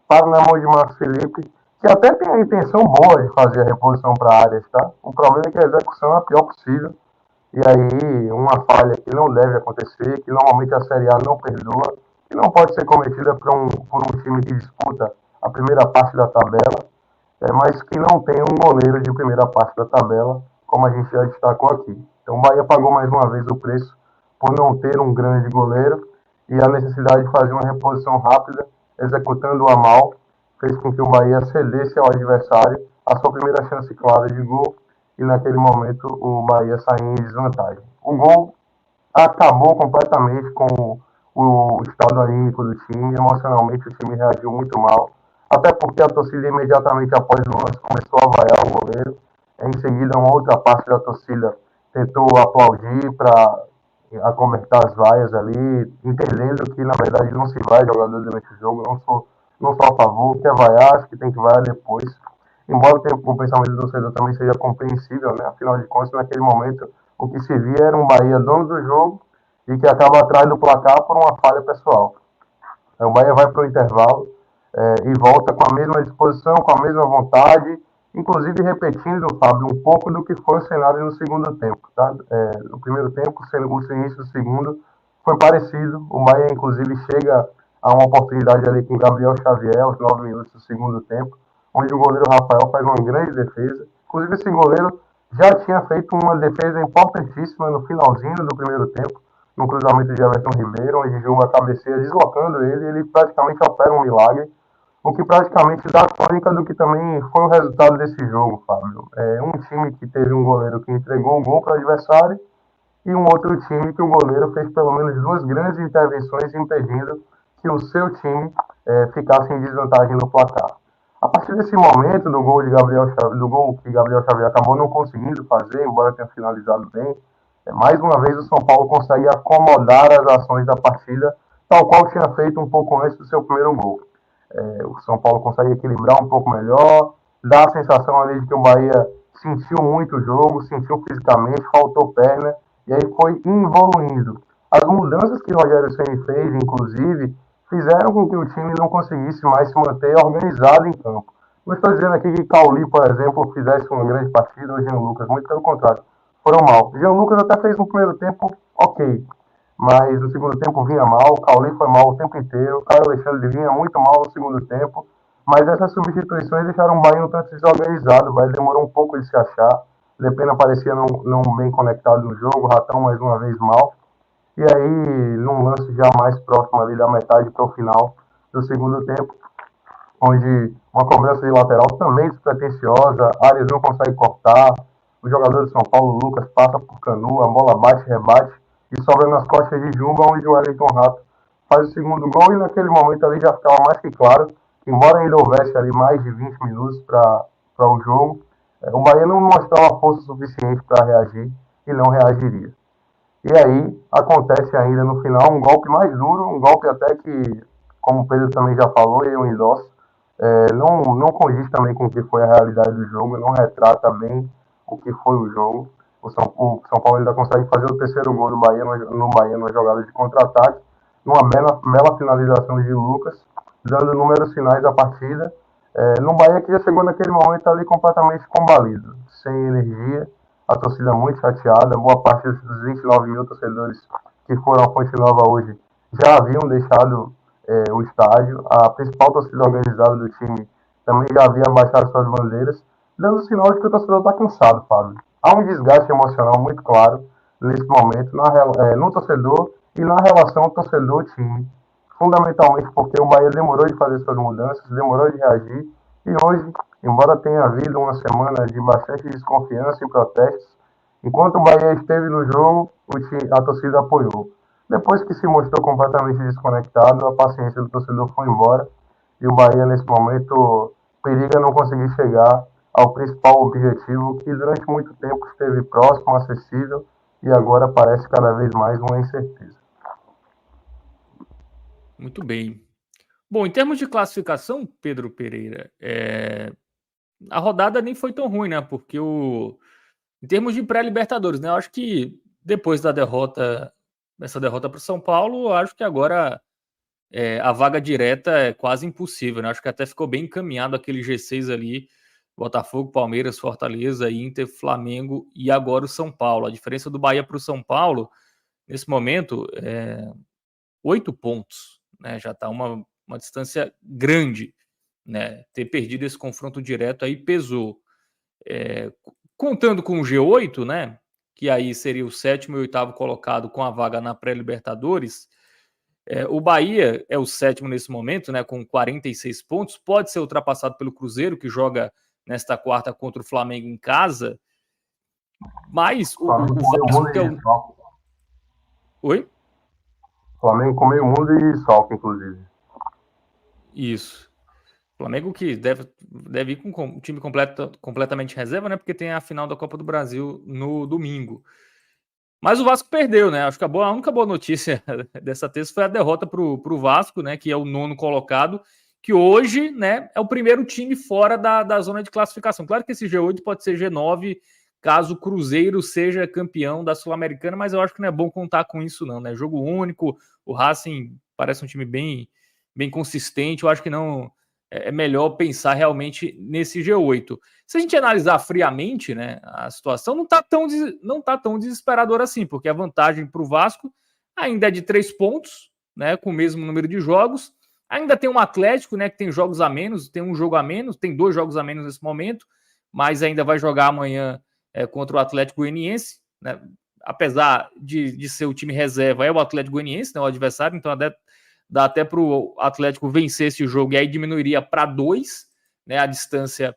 Speaker 6: para na mão de Marcos Felipe, que até tem a intenção boa de fazer a reposição para áreas, tá? O problema é que a execução é a pior possível, e aí uma falha que não deve acontecer, que normalmente a Série A não perdoa, que não pode ser cometida por um time que disputa a primeira parte da tabela, mas que não tem um goleiro de primeira parte da tabela, como a gente já destacou aqui. Então o Bahia pagou mais uma vez o preço por não ter um grande goleiro, e a necessidade de fazer uma reposição rápida, executando-a mal, fez com que o Bahia cedesse ao adversário a sua primeira chance clara de gol, e naquele momento o Bahia saiu em desvantagem. O gol acabou completamente com o estado anímico do time, emocionalmente o time reagiu muito mal, até porque a torcida imediatamente após o lance começou a vaiar o goleiro. Em seguida, uma outra parte da torcida tentou aplaudir para acobertar as vaias ali, entendendo que na verdade não se vai jogador durante o jogo. Eu não sou a favor, quer vaiar, acho que tem que vaiar depois. Embora o pensamento do torcedor também seja compreensível, né? Afinal de contas, naquele momento, o que se via era um Bahia dono do jogo e que acaba atrás do placar por uma falha pessoal. O Bahia vai para o intervalo e volta com a mesma disposição, com a mesma vontade, inclusive repetindo, Fábio, um pouco do que foi o cenário no segundo tempo. Tá? No primeiro tempo, o início do segundo foi parecido. O Bahia, inclusive, chega a uma oportunidade ali com o Gabriel Xavier, aos 9 minutos do segundo tempo, onde o goleiro Rafael faz uma grande defesa. Inclusive, esse goleiro já tinha feito uma defesa importantíssima no finalzinho do primeiro tempo, no cruzamento de Everton Ribeiro, onde Juba cabeceia deslocando ele praticamente opera um milagre, o que praticamente dá a tônica do que também foi o resultado desse jogo, Fábio. Um time que teve um goleiro que entregou o gol para o adversário e um outro time que o goleiro fez pelo menos 2 grandes intervenções impedindo que o seu time ficasse em desvantagem no placar. A partir desse momento do gol que Gabriel Xavier acabou não conseguindo fazer, embora tenha finalizado bem, mais uma vez o São Paulo consegue acomodar as ações da partida, tal qual tinha feito um pouco antes do seu primeiro gol. O São Paulo consegue equilibrar um pouco melhor, dá a sensação ali de que o Bahia sentiu muito o jogo, sentiu fisicamente, faltou perna, e aí foi evoluindo. As mudanças que o Rogério Ceni fez, inclusive, fizeram com que o time não conseguisse mais se manter organizado em campo. Não estou dizendo aqui que Cauli, por exemplo, fizesse uma grande partida, ou Jean Lucas, muito pelo contrário, foram mal. Jean Lucas até fez um primeiro tempo ok, mas no segundo tempo vinha mal, o Cauli foi mal o tempo inteiro, o Caio Alexandre vinha muito mal no segundo tempo, mas essas substituições deixaram o Bahia um tanto desorganizado, o Bahia demorou um pouco de se achar, Depena parecia não bem conectado no jogo, Ratão mais uma vez mal. E aí, num lance já mais próximo ali da metade para o final do segundo tempo, onde uma cobrança de lateral também despretensiosa, Arias não consegue cortar, o jogador de São Paulo, Lucas, passa por Canu, a bola bate, rebate e sobra nas costas de Jumba, onde o Wellington Rato faz o segundo gol e naquele momento ali já ficava mais que claro, que embora ainda houvesse ali mais de 20 minutos para o jogo, o Bahia não mostrava força suficiente para reagir e não reagiria. E aí acontece ainda no final um golpe mais duro, um golpe até que, como o Pedro também já falou, e eu endosso, não condiz também com o que foi a realidade do jogo, não retrata bem o que foi o jogo. O São Paulo ainda consegue fazer o terceiro gol do Bahia no Bahia numa jogada de contra-ataque, numa bela finalização de Lucas, dando números finais da partida. No Bahia que já chegou naquele momento ali completamente combalido, sem energia, a torcida muito chateada, boa parte dos 29 mil torcedores que foram à Fonte Nova hoje já haviam deixado o estádio, a principal torcida organizada do time também já havia baixado suas bandeiras, dando sinal de que o torcedor está cansado, Fábio. Há um desgaste emocional muito claro nesse momento no torcedor e na relação torcedor-time, fundamentalmente porque o Bahia demorou de fazer suas mudanças, demorou de reagir, e hoje, embora tenha havido uma semana de bastante desconfiança e protestos, enquanto o Bahia esteve no jogo, a torcida apoiou. Depois que se mostrou completamente desconectado, a paciência do torcedor foi embora, e o Bahia, nesse momento, periga não conseguir chegar ao principal objetivo, que durante muito tempo esteve próximo, acessível, e agora parece cada vez mais uma incerteza.
Speaker 2: Muito bem. Bom, em termos de classificação, Pedro Pereira, a rodada nem foi tão ruim, né? Porque em termos de pré-Libertadores, né? Eu acho que depois dessa derrota para o São Paulo, eu acho que agora a vaga direta é quase impossível, né? Acho que até ficou bem encaminhado aquele G6 ali, Botafogo, Palmeiras, Fortaleza, Inter, Flamengo e agora o São Paulo. A diferença do Bahia para o São Paulo, nesse momento, 8 pontos, né? Já está uma distância grande, né? Ter perdido esse confronto direto aí pesou. Contando com o G8, né? Que aí seria o 7º e 8º colocado com a vaga na pré-Libertadores. O Bahia é o 7º nesse momento, né? Com 46 pontos. Pode ser ultrapassado pelo Cruzeiro, que joga nesta quarta contra o Flamengo em casa. Mas o Vasco que é o... Oi?
Speaker 6: O Flamengo com meio mundo e Salco, inclusive.
Speaker 2: Isso. O Flamengo que deve ir com o time completamente reserva, né? Porque tem a final da Copa do Brasil no domingo. Mas o Vasco perdeu, né? Acho que a única boa notícia dessa terça foi a derrota para o Vasco, né? Que é o 9º colocado, que hoje, né, é o primeiro time fora da zona de classificação. Claro que esse G8 pode ser G9, caso o Cruzeiro seja campeão da Sul-Americana, mas eu acho que não é bom contar com isso, não, né? Jogo único, o Racing parece um time bem consistente, eu acho que não é melhor pensar realmente nesse G8. Se a gente analisar friamente, né, a situação não está tão desesperadora assim, porque a vantagem para o Vasco ainda é de 3 pontos, né, com o mesmo número de jogos. Ainda tem um Atlético, né, que tem jogos a menos, tem um jogo a menos, tem 2 jogos a menos nesse momento, mas ainda vai jogar amanhã contra o Atlético Goianiense, né, apesar de ser o time reserva, é o Atlético Goianiense, né, o adversário, então dá até para o Atlético vencer esse jogo, e aí diminuiria para 2, né, a distância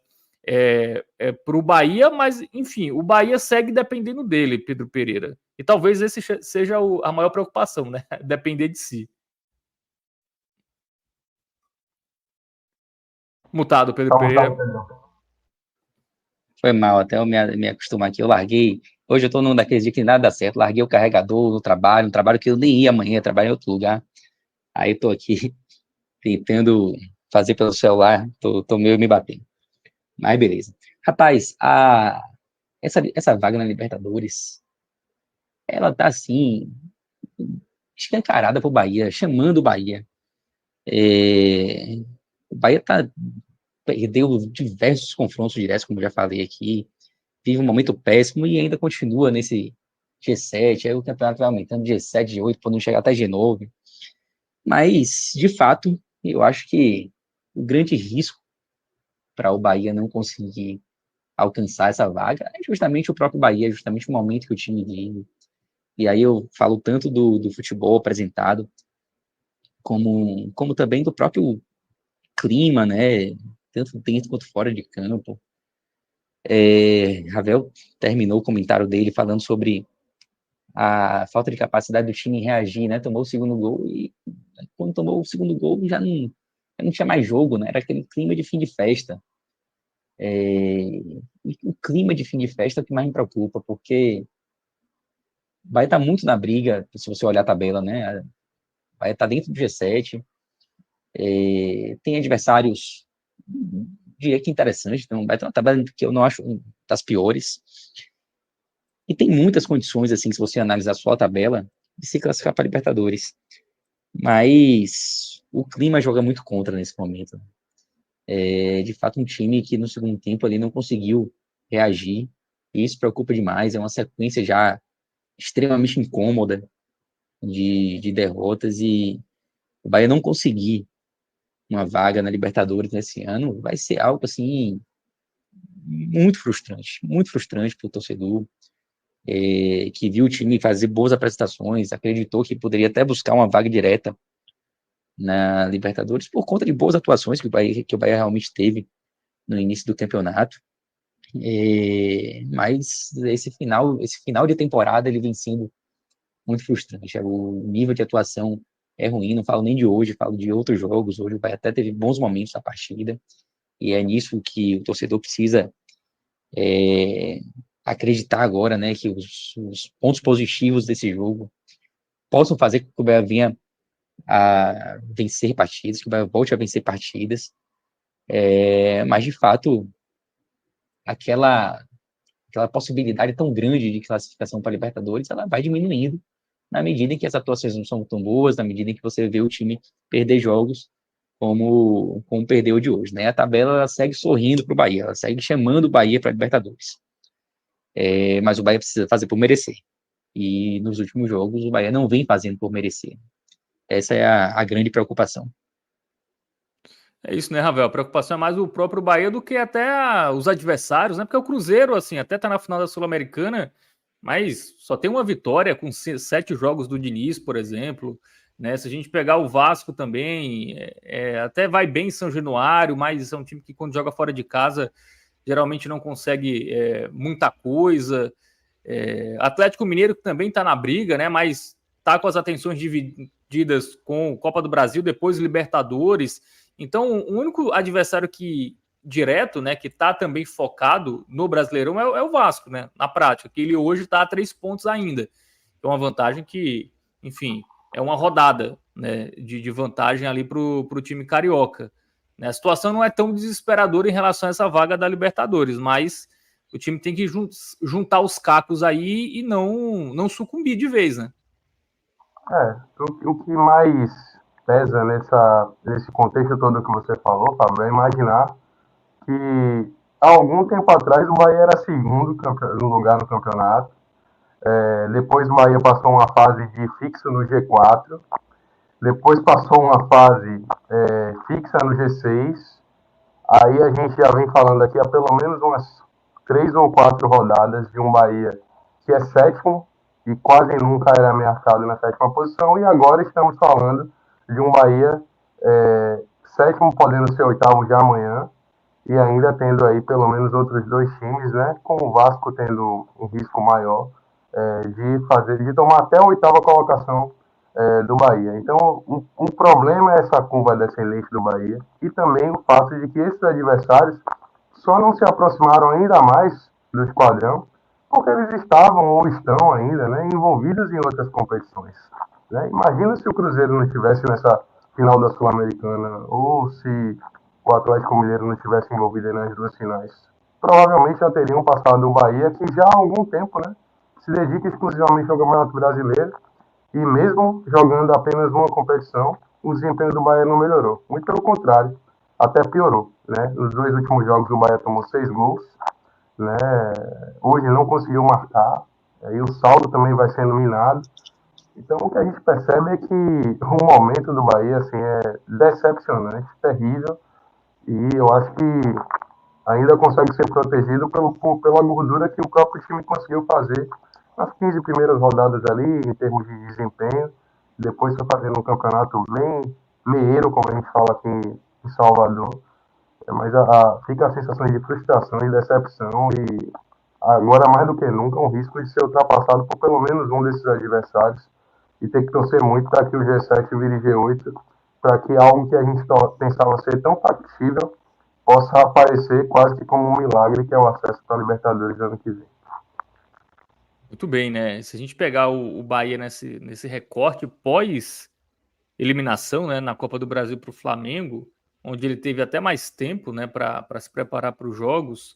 Speaker 2: para o Bahia, mas, enfim, o Bahia segue dependendo dele, Pedro Pereira. E talvez esse seja a maior preocupação, né? Depender de si. Mutado, Pedro Pereira.
Speaker 5: Foi mal, até eu me acostumar aqui. Eu larguei. Hoje eu tô num daqueles dias que nada dá certo. Larguei o carregador no trabalho, um trabalho que eu nem ia amanhã, trabalho em outro lugar. Aí tô aqui tentando fazer pelo celular, tô meio me batendo. Mas beleza. Rapaz, essa vaga na Libertadores, ela tá assim, escancarada pro Bahia, chamando o Bahia. O Bahia perdeu diversos confrontos diretos, como eu já falei aqui, vive um momento péssimo e ainda continua nesse G7, aí o campeonato vai aumentando de G7, G8, podendo chegar até G9. Mas, de fato, eu acho que o grande risco para o Bahia não conseguir alcançar essa vaga é justamente o próprio Bahia, é justamente o momento que o time vive. E aí eu falo tanto do futebol apresentado, como também do próprio clima, né? Tanto dentro quanto fora de campo. Ravel terminou o comentário dele falando sobre a falta de capacidade do time em reagir, né? Tomou o segundo gol e quando tomou o segundo gol já não tinha mais jogo, né? Era aquele clima de fim de festa. E o clima de fim de festa é o que mais me preocupa, porque vai estar muito na briga, se você olhar a tabela, né? Vai estar dentro do G7, tem adversários, diria que interessante, então vai ter uma tabela que eu não acho das piores, e tem muitas condições, assim, se você analisar só a tabela, de se classificar para a Libertadores, mas o clima joga muito contra nesse momento. De fato, um time que no segundo tempo ali não conseguiu reagir, e isso preocupa demais, é uma sequência já extremamente incômoda de derrotas, e o Bahia não conseguir uma vaga na Libertadores nesse ano vai ser algo, assim, muito frustrante para o torcedor, que viu o time fazer boas apresentações, acreditou que poderia até buscar uma vaga direta na Libertadores por conta de boas atuações que o Bahia realmente teve no início do campeonato. Mas esse final de temporada ele vem sendo muito frustrante. O nível de atuação é ruim, não falo nem de hoje, falo de outros jogos. Hoje o Bahia até teve bons momentos na partida, e é nisso que o torcedor precisa acreditar agora, né, que os pontos positivos desse jogo possam fazer com que o Bahia venha a vencer partidas, que o Bahia volte a vencer partidas, mas de fato aquela possibilidade tão grande de classificação para a Libertadores, ela vai diminuindo na medida em que as atuações não são tão boas, na medida em que você vê o time perder jogos como perdeu de hoje, né? A tabela ela segue sorrindo para o Bahia, ela segue chamando o Bahia para a Libertadores, mas o Bahia precisa fazer por merecer, e nos últimos jogos o Bahia não vem fazendo por merecer. Essa é a grande preocupação.
Speaker 2: É isso, né, Ravel? A preocupação é mais o próprio Bahia do que até os adversários, né? Porque o Cruzeiro, assim, até tá na final da Sul-Americana, mas só tem uma vitória com 7 jogos do Diniz, por exemplo, né? Se a gente pegar o Vasco também, até vai bem em São Januário, mas é um time que quando joga fora de casa geralmente não consegue muita coisa. Atlético Mineiro que também tá na briga, né? Mas tá com as atenções divididas com Copa do Brasil, depois Libertadores. Então, o único adversário direto, né, que está também focado no Brasileirão é o Vasco, né, na prática, que ele hoje está a 3 pontos ainda. É uma vantagem que, enfim, é uma rodada, né, de vantagem ali para o time carioca. Né? A situação não é tão desesperadora em relação a essa vaga da Libertadores, mas o time tem que juntar os cacos aí e não sucumbir de vez, né?
Speaker 6: O que mais pesa nesse contexto todo que você falou, Fábio, é imaginar que há algum tempo atrás o Bahia era segundo no lugar no campeonato. Depois o Bahia passou uma fase de fixo no G4. Depois passou uma fase fixa no G6. Aí a gente já vem falando aqui há pelo menos umas 3 ou 4 rodadas de um Bahia que é sétimo e quase nunca era ameaçado na 7ª posição, e agora estamos falando de um Bahia sétimo, podendo ser 8º já amanhã, e ainda tendo aí pelo menos outros 2 times, né, com o Vasco tendo um risco maior de tomar até a 8ª colocação do Bahia. Então, um problema é essa curva descendente do Bahia, e também o fato de que esses adversários só não se aproximaram ainda mais do esquadrão porque eles estavam ou estão ainda, né, envolvidos em outras competições. Né? Imagina se o Cruzeiro não estivesse nessa final da Sul-Americana, ou se o Atlético Mineiro não estivesse envolvido nas 2 finais. Provavelmente já teriam passado o Bahia, que já há algum tempo, né, se dedica exclusivamente ao Campeonato Brasileiro, e mesmo jogando apenas uma competição, o desempenho do Bahia não melhorou. Muito pelo contrário, até piorou. Né? Nos 2 últimos jogos o Bahia tomou 6 gols, né? Hoje não conseguiu marcar, e o saldo também vai sendo minado. Então o que a gente percebe é que o momento do Bahia assim, é decepcionante, terrível, e eu acho que ainda consegue ser protegido pela gordura que o próprio time conseguiu fazer nas 15 primeiras rodadas ali, em termos de desempenho. Depois foi fazendo um campeonato bem meieiro, como a gente fala aqui em Salvador. Mas fica a sensação de frustração e decepção e agora mais do que nunca um risco de ser ultrapassado por pelo menos um desses adversários e ter que torcer muito para que o G7 vire G8, para que algo que a gente pensava ser tão factível possa aparecer quase que como um milagre, que é o acesso para a Libertadores ano que vem.
Speaker 2: Muito bem, né? Se a gente pegar o Bahia nesse recorte pós-eliminação, né, na Copa do Brasil para o Flamengo, onde ele teve até mais tempo, né, para se preparar para os jogos,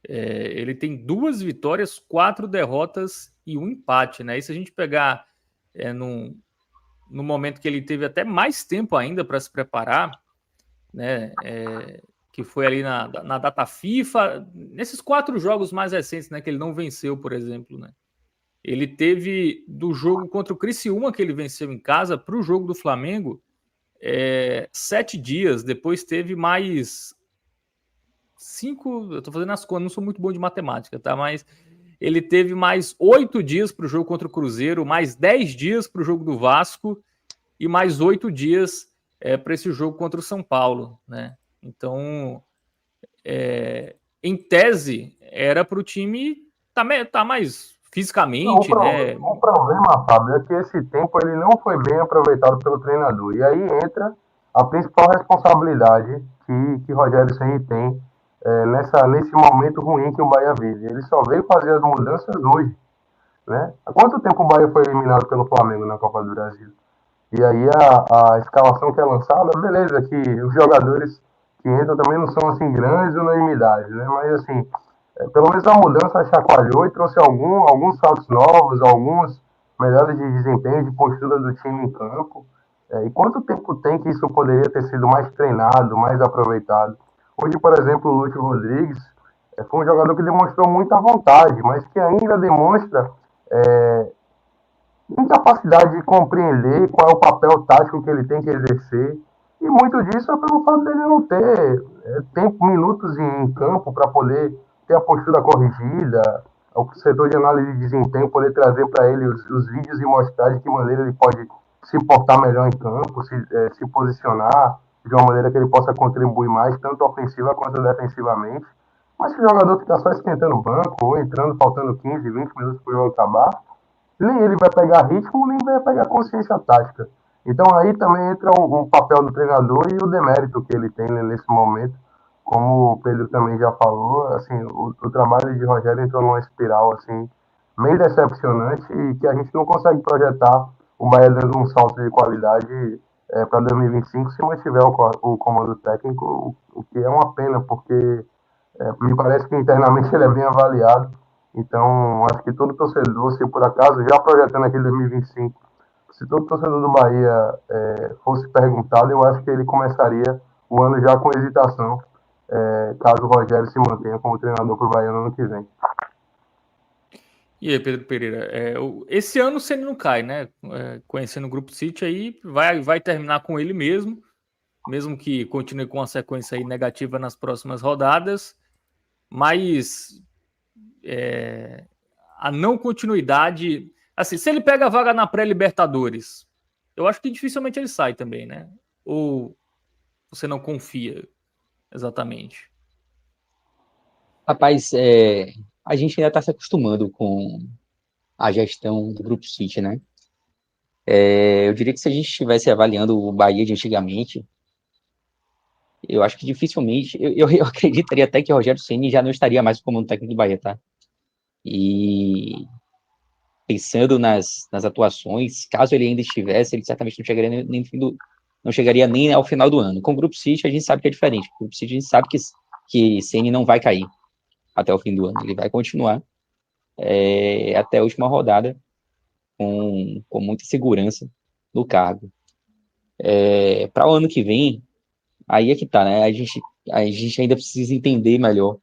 Speaker 2: ele tem 2 vitórias, 4 derrotas e 1 empate, né? E se a gente pegar no momento que ele teve até mais tempo ainda para se preparar, né, que foi ali na data FIFA, nesses 4 jogos mais recentes, né, que ele não venceu, por exemplo, né? Ele teve do jogo contra o Criciúma, que ele venceu em casa, para o jogo do Flamengo, 7 dias. Depois teve mais 5. Eu estou fazendo as contas, não sou muito bom de matemática, tá? Mas ele teve mais 8 dias para o jogo contra o Cruzeiro, mais 10 dias para o jogo do Vasco e mais 8 dias para esse jogo contra o São Paulo, né? Então, em tese, era para o time tá mais fisicamente, né?
Speaker 6: O problema, Fábio, é que esse tempo ele não foi bem aproveitado pelo treinador. E aí entra a principal responsabilidade que Rogério Ceni tem nesse momento ruim que o Bahia vive. Ele só veio fazer as mudanças hoje. Né? Há quanto tempo o Bahia foi eliminado pelo Flamengo na Copa do Brasil? E aí a escalação que é lançada, beleza, que os jogadores que entram também não são assim grandes unanimidades, né? Mas assim, pelo menos a mudança chacoalhou e trouxe alguns saltos novos, alguns melhores de desempenho, de postura do time em campo. E quanto tempo tem que isso poderia ter sido mais treinado, mais aproveitado? Hoje, por exemplo, o Lúcio Rodrigues foi um jogador que demonstrou muita vontade, mas que ainda demonstra incapacidade de compreender qual é o papel tático que ele tem que exercer. E muito disso é pelo fato dele não ter minutos em campo para poder ter a postura corrigida, o setor de análise de desempenho poder trazer para ele os vídeos e mostrar de que maneira ele pode se portar melhor em campo, se posicionar de uma maneira que ele possa contribuir mais, tanto ofensiva quanto defensivamente. Mas se o jogador ficar só esquentando o banco ou entrando faltando 15, 20 minutos para o jogo acabar, nem ele vai pegar ritmo, nem vai pegar consciência tática. Então aí também entra o papel do treinador e o demérito que ele tem nesse momento. Como o Pedro também já falou, assim, o trabalho de Rogério entrou numa espiral assim, meio decepcionante e que a gente não consegue projetar o Bahia dando um salto de qualidade para 2025 se mantiver o comando técnico, o que é uma pena, porque me parece que internamente ele é bem avaliado. Então, acho que todo torcedor, se por acaso, já projetando aqui 2025, se todo torcedor do Bahia fosse perguntado, eu acho que ele começaria o ano já com hesitação, caso o Rogério se mantenha como treinador para o Bahia no ano que vem.
Speaker 2: E aí, Pedro Pereira, esse ano se ele não cai, né? Conhecendo o Grupo City aí, vai terminar com ele mesmo que continue com uma sequência aí negativa nas próximas rodadas, mas a não continuidade, assim, se ele pega a vaga na pré-Libertadores, eu acho que dificilmente ele sai também, né? Ou você não confia exatamente?
Speaker 5: Rapaz, a gente ainda está se acostumando com a gestão do Grupo City, né? Eu diria que se a gente estivesse avaliando o Bahia de antigamente, eu acho que dificilmente, eu acreditaria até que o Rogério Ceni já não estaria mais como técnico do Bahia, tá? E pensando nas atuações, caso ele ainda estivesse, ele certamente não chegaria nem ao final do ano. Com o Grupo City, a gente sabe que é diferente. Com o Grupo City, a gente sabe que Ceni não vai cair até o fim do ano. Ele vai continuar até a última rodada com muita segurança no cargo. Para o ano que vem, aí é que tá, né? A gente ainda precisa entender melhor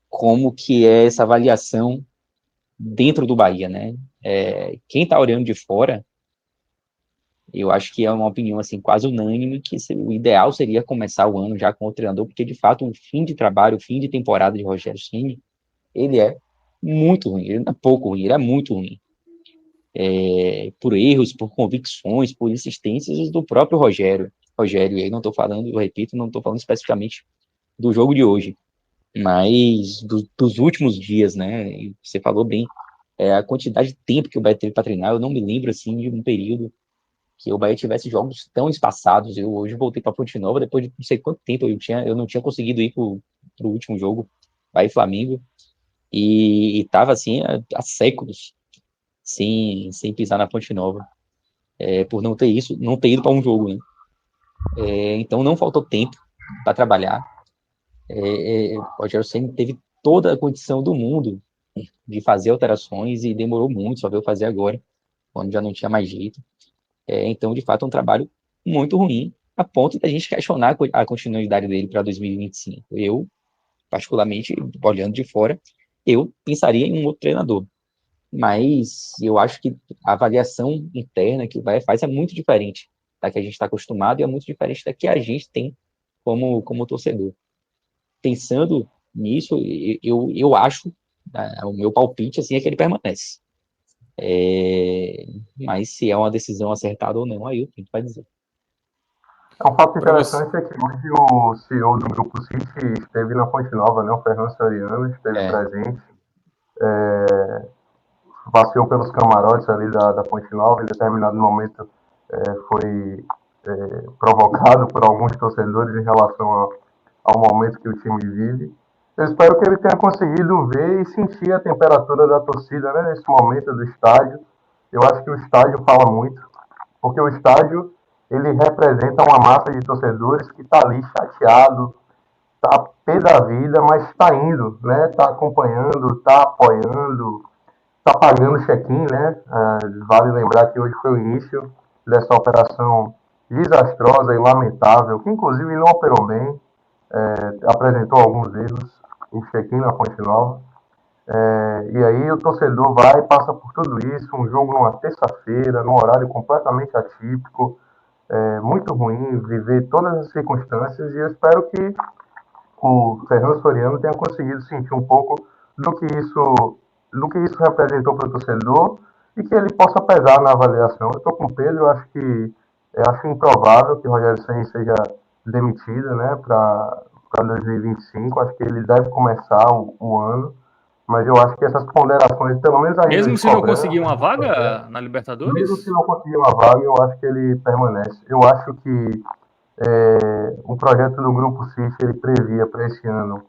Speaker 5: como que é essa avaliação dentro do Bahia, né? Quem está olhando de fora Eu acho que é uma opinião assim quase unânime que o ideal seria começar o ano já com o treinador, porque de fato o fim de trabalho, o fim de temporada de Rogério Ceni, ele é muito ruim, ele não é pouco ruim, ele é muito ruim. Por erros, por convicções, por insistências do próprio Rogério. Rogério, eu não estou falando, eu repito, não estou falando especificamente do jogo de hoje, mas dos últimos dias, né? E você falou bem, a quantidade de tempo que o Bahia teve para treinar, eu não me lembro assim de um período que o Bahia tivesse jogos tão espaçados. Eu hoje voltei para Ponte Nova depois de não sei quanto tempo eu não tinha conseguido ir para o último jogo, Bahia e Flamengo, e estava assim há séculos sem pisar na Ponte Nova, por não ter ido para um jogo, né? Então não faltou tempo para trabalhar. O Rogério Ceni teve toda a condição do mundo de fazer alterações e demorou muito, só veio fazer agora, quando já não tinha mais jeito. Então, de fato, é um trabalho muito ruim, a ponto da gente questionar a continuidade dele para 2025. Eu, particularmente, olhando de fora, eu pensaria em um outro treinador. Mas eu acho que a avaliação interna que o Bahia faz é muito diferente da que a gente está acostumado e é muito diferente da que a gente tem como torcedor. Pensando nisso, eu acho, o meu palpite assim, é que ele permanece. Mas se é uma decisão acertada ou não, aí o tempo vai dizer.
Speaker 6: Um fato interessante é que hoje o CEO do Grupo City esteve na Fonte Nova, né? O Fernando Soriano esteve presente. Passeou pelos camarotes ali da Fonte Nova, em determinado momento foi provocado por alguns torcedores em relação ao momento que o time vive. Eu espero que ele tenha conseguido ver e sentir a temperatura da torcida, né, nesse momento do estádio. Eu acho que o estádio fala muito, porque o estádio ele representa uma massa de torcedores que está ali chateado, está pé da vida, mas está indo, né? Está acompanhando, está apoiando, está pagando check-in, né? Vale lembrar que hoje foi o início dessa operação desastrosa e lamentável, que inclusive não operou bem, apresentou alguns erros em check-in na Fonte Nova. E aí o torcedor vai e passa por tudo isso, um jogo numa terça-feira, num horário completamente atípico, muito ruim, viver todas as circunstâncias, e eu espero que o Fernando Soriano tenha conseguido sentir um pouco do que isso representou para o torcedor e que ele possa pesar na avaliação. Eu estou com o Pedro, eu acho improvável que o Rogério Ceni seja demitido, né, para 2025. Acho que ele deve começar o ano, mas eu acho que essas ponderações, pelo menos ainda
Speaker 2: mesmo se não conseguir uma vaga na Libertadores?
Speaker 6: Mesmo se não conseguir uma vaga, eu acho que ele permanece. Eu acho que o projeto do Grupo City ele previa para esse ano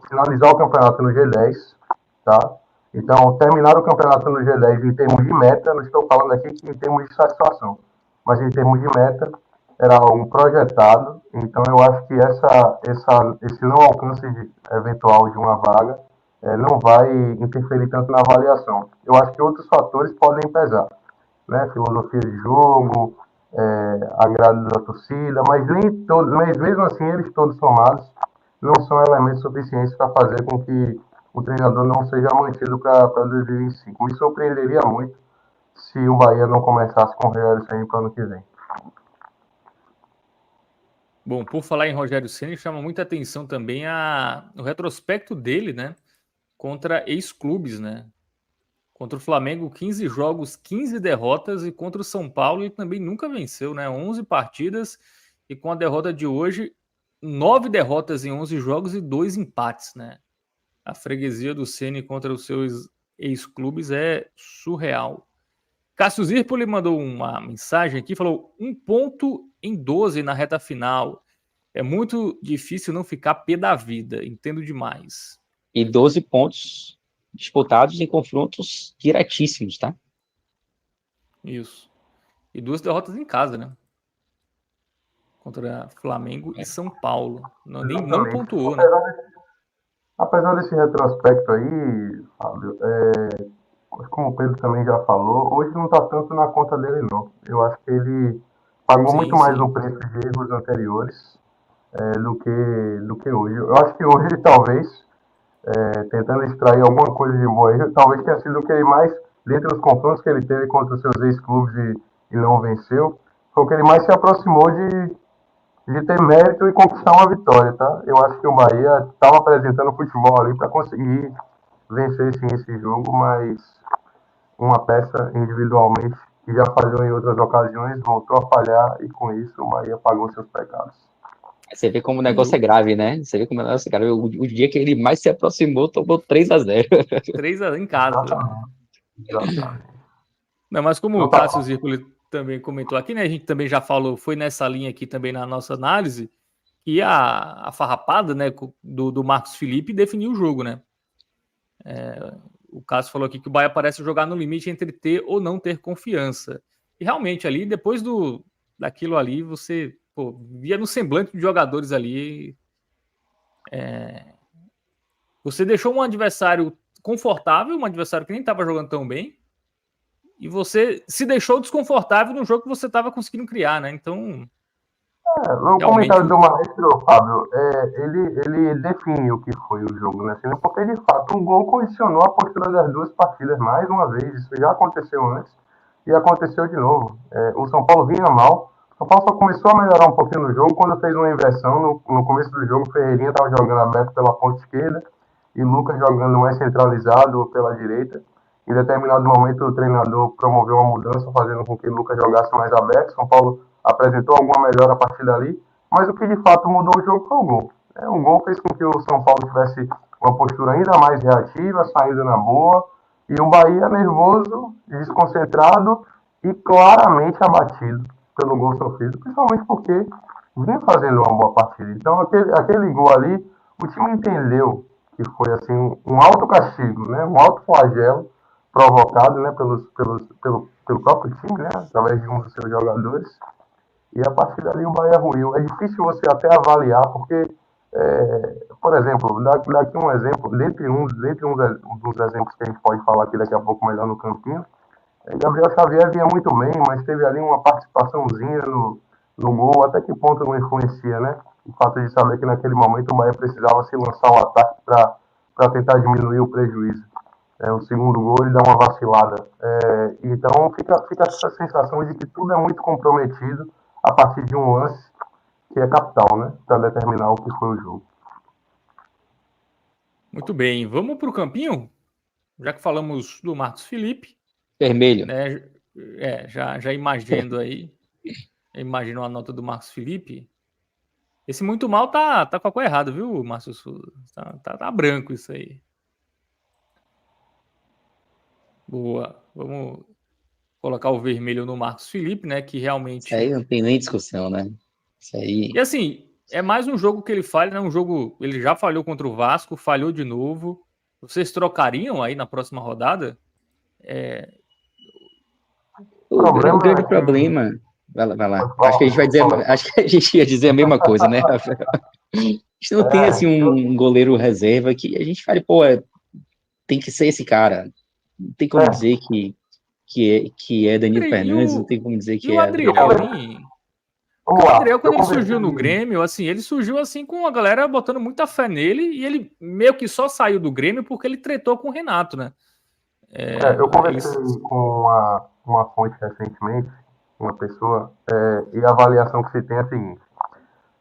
Speaker 6: finalizar o campeonato no G10, tá? Então, terminar o campeonato no G10 em termos de meta, não estou falando aqui que em termos de satisfação, mas em termos de meta, era algo projetado. Então, eu acho que esse não alcance eventual de uma vaga não vai interferir tanto na avaliação. Eu acho que outros fatores podem pesar, né? Filosofia de jogo, agrado da torcida, mas mesmo assim eles todos somados não são elementos suficientes para fazer com que o treinador não seja mantido para 2025. Me surpreenderia muito se o Bahia não começasse com o Rogério Ceni para o ano que vem.
Speaker 2: Bom, por falar em Rogério Ceni, chama muita atenção também o retrospecto dele, né, contra ex-clubes, né? Contra o Flamengo, 15 jogos, 15 derrotas, e contra o São Paulo ele também nunca venceu, né? 11 partidas, e com a derrota de hoje, 9 derrotas em 11 jogos e 2 empates, né? A freguesia do Ceni contra os seus ex-clubes é surreal. Cássio Zirpoli mandou uma mensagem aqui, falou: 1 ponto em 12 na reta final. É muito difícil não ficar pé da vida, entendo demais.
Speaker 5: E 12 pontos disputados em confrontos diretíssimos, tá?
Speaker 2: Isso. E 2 derrotas em casa, né? Contra Flamengo e São Paulo. Não pontuou, né?
Speaker 6: Apesar desse retrospecto aí, Fábio, como o Pedro também já falou, hoje não está tanto na conta dele, não. Eu acho que ele pagou muito mais no preço de erros anteriores do que hoje. Eu acho que hoje, talvez, tentando extrair alguma coisa de boa, talvez tenha sido o que ele mais dentre os confrontos que ele teve contra os seus ex-clubes e não venceu, foi o que ele mais se aproximou de ter mérito e conquistar uma vitória, tá? Eu acho que o Bahia estava apresentando futebol ali para conseguir vencer sim esse jogo, mas uma peça individualmente que já falhou em outras ocasiões voltou a falhar e com isso o Bahia pagou seus pecados.
Speaker 5: Você vê como o negócio é grave, né? Você vê como o negócio é grave. O dia que ele mais se aproximou, tomou 3-0.
Speaker 2: 3-0 em casa.
Speaker 6: Exatamente.
Speaker 2: Não, mas como
Speaker 6: Não
Speaker 2: o
Speaker 6: tá
Speaker 2: Cássio Zirpoli também comentou aqui, né? A gente também já falou, foi nessa linha aqui também na nossa análise, que a farrapada, né, do Marcos Felipe definiu o jogo, né? O Cássio falou aqui que o Bahia parece jogar no limite entre ter ou não ter confiança. E realmente ali, depois daquilo ali, você via no semblante dos jogadores ali. Você deixou um adversário confortável, um adversário que nem estava jogando tão bem, e você se deixou desconfortável no jogo que você estava conseguindo criar, né? Então.
Speaker 6: O comentário do Maestro, Fábio, ele define o que foi o jogo, né? Assim, porque de fato um gol condicionou a postura das duas partidas mais uma vez. Isso já aconteceu antes e aconteceu de novo. O São Paulo vinha mal. O São Paulo só começou a melhorar um pouquinho no jogo quando fez uma inversão. No começo do jogo, o Ferreirinha estava jogando aberto pela ponta esquerda e Lucas jogando mais centralizado pela direita. Em determinado momento, o treinador promoveu uma mudança, fazendo com que Lucas jogasse mais aberto. São Paulo apresentou alguma melhora a partir dali, mas o que de fato mudou o jogo foi o gol. O gol fez com que o São Paulo tivesse uma postura ainda mais reativa, saindo na boa, e o Bahia nervoso, desconcentrado e claramente abatido pelo gol sofrido, principalmente porque vinha fazendo uma boa partida. Então aquele gol ali, o time entendeu que foi assim um autocastigo, né? Um autoflagelo provocado, né, pelo próprio time, né, através de um dos seus jogadores. E a partir dali o Bahia ruiu. É difícil você até avaliar, porque, por exemplo, daqui um exemplo, dentre um dos exemplos que a gente pode falar aqui daqui a pouco melhor no campinho, Gabriel Xavier vinha muito bem, mas teve ali uma participaçãozinha no gol, até que ponto não influencia, né? O fato de saber que naquele momento o Bahia precisava se lançar ao ataque para tentar diminuir o prejuízo. O segundo gol ele dá uma vacilada. Então fica essa sensação de que tudo é muito comprometido a partir de um lance que é capital, né? Para determinar o que foi o jogo.
Speaker 2: Muito bem, vamos para o campinho? Já que falamos do Marcos Felipe.
Speaker 5: Vermelho.
Speaker 2: Né, já imaginando aí. Imagino a nota do Marcos Felipe. Esse muito mal tá com a cor errada, viu, Márcio Souza? Tá branco isso aí. Boa. Vamos colocar o vermelho no Marcos Felipe, né? Que realmente.
Speaker 5: Isso aí não tem nem discussão, né? Isso aí.
Speaker 2: E assim, é mais um jogo que ele falha, né? Um jogo. Ele já falhou contra o Vasco, falhou de novo. Vocês trocariam aí na próxima rodada?
Speaker 5: O grande problema. Vai lá. Acho que a gente ia dizer a mesma coisa, né, Rafael? A gente não tem assim um goleiro reserva que a gente fale, tem que ser esse cara. Não tem como dizer que é Danilo Fernandes, não tem como dizer que é
Speaker 2: Adriel. O Adriel, quando ele surgiu no Grêmio, assim, ele surgiu assim com a galera botando muita fé nele e ele meio que só saiu do Grêmio porque ele tretou com o Renato, né?
Speaker 6: Eu conversei com uma fonte recentemente, uma pessoa, e a avaliação que se tem é a seguinte: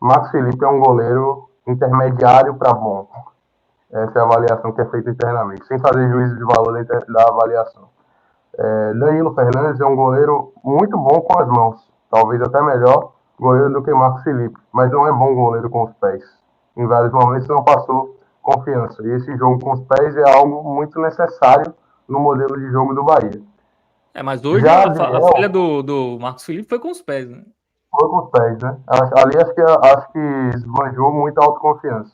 Speaker 6: Marcos Felipe é um goleiro intermediário para bom. Essa é a avaliação que é feita internamente, sem fazer juízo de valor da avaliação. Danilo Fernandes é um goleiro muito bom com as mãos, talvez até melhor goleiro do que Marcos Felipe, mas não é bom goleiro com os pés. Em vários momentos não passou confiança, e esse jogo com os pés é algo muito necessário no modelo de jogo do Bahia.
Speaker 2: Mas hoje a falha do Marcos Felipe foi com os pés, né?
Speaker 6: Foi com os pés, né? Ali acho que esbanjou muita autoconfiança.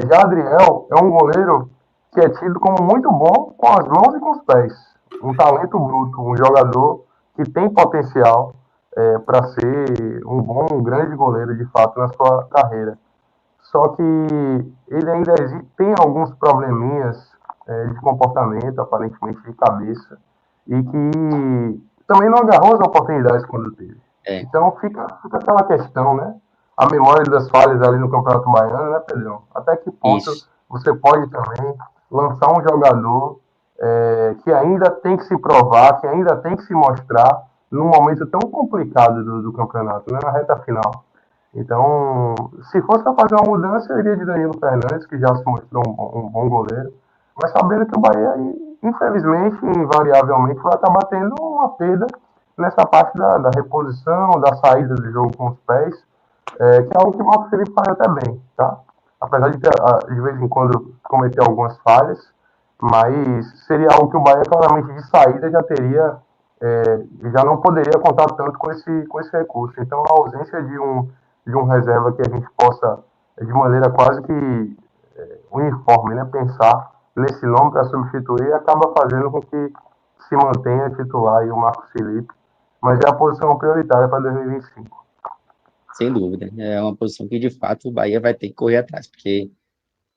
Speaker 6: Já Adriel é um goleiro que é tido como muito bom com as mãos e com os pés. Um talento bruto, um jogador que tem potencial para ser um grande goleiro, de fato, na sua carreira. Só que ele ainda tem alguns probleminhas de comportamento, aparentemente de cabeça, e que também não agarrou as oportunidades quando teve. Então fica aquela questão, né? A memória das falhas ali no Campeonato Baiano, né, Pedrão? Até que ponto você pode também lançar um jogador que ainda tem que se provar, que ainda tem que se mostrar num momento tão complicado do campeonato, né, na reta final. Então, se fosse para fazer uma mudança, eu iria de Danilo Fernandes, que já se mostrou um bom goleiro, mas sabendo que o Bahia, infelizmente, invariavelmente, vai acabar tendo uma perda nessa parte da reposição, da saída do jogo com os pés, que é algo que o Marcos Felipe faz até bem, tá? Apesar de ter, de vez em quando, cometer algumas falhas, mas seria algo que o Bahia, claramente, de saída já teria, já não poderia contar tanto com esse recurso. Então, a ausência de um reserva que a gente possa, de maneira quase que uniforme, né, pensar nesse nome para substituir, acaba fazendo com que se mantenha titular aí o Marcos Felipe, mas é a posição prioritária para 2025.
Speaker 5: Sem dúvida. É uma posição que, de fato, o Bahia vai ter que correr atrás, porque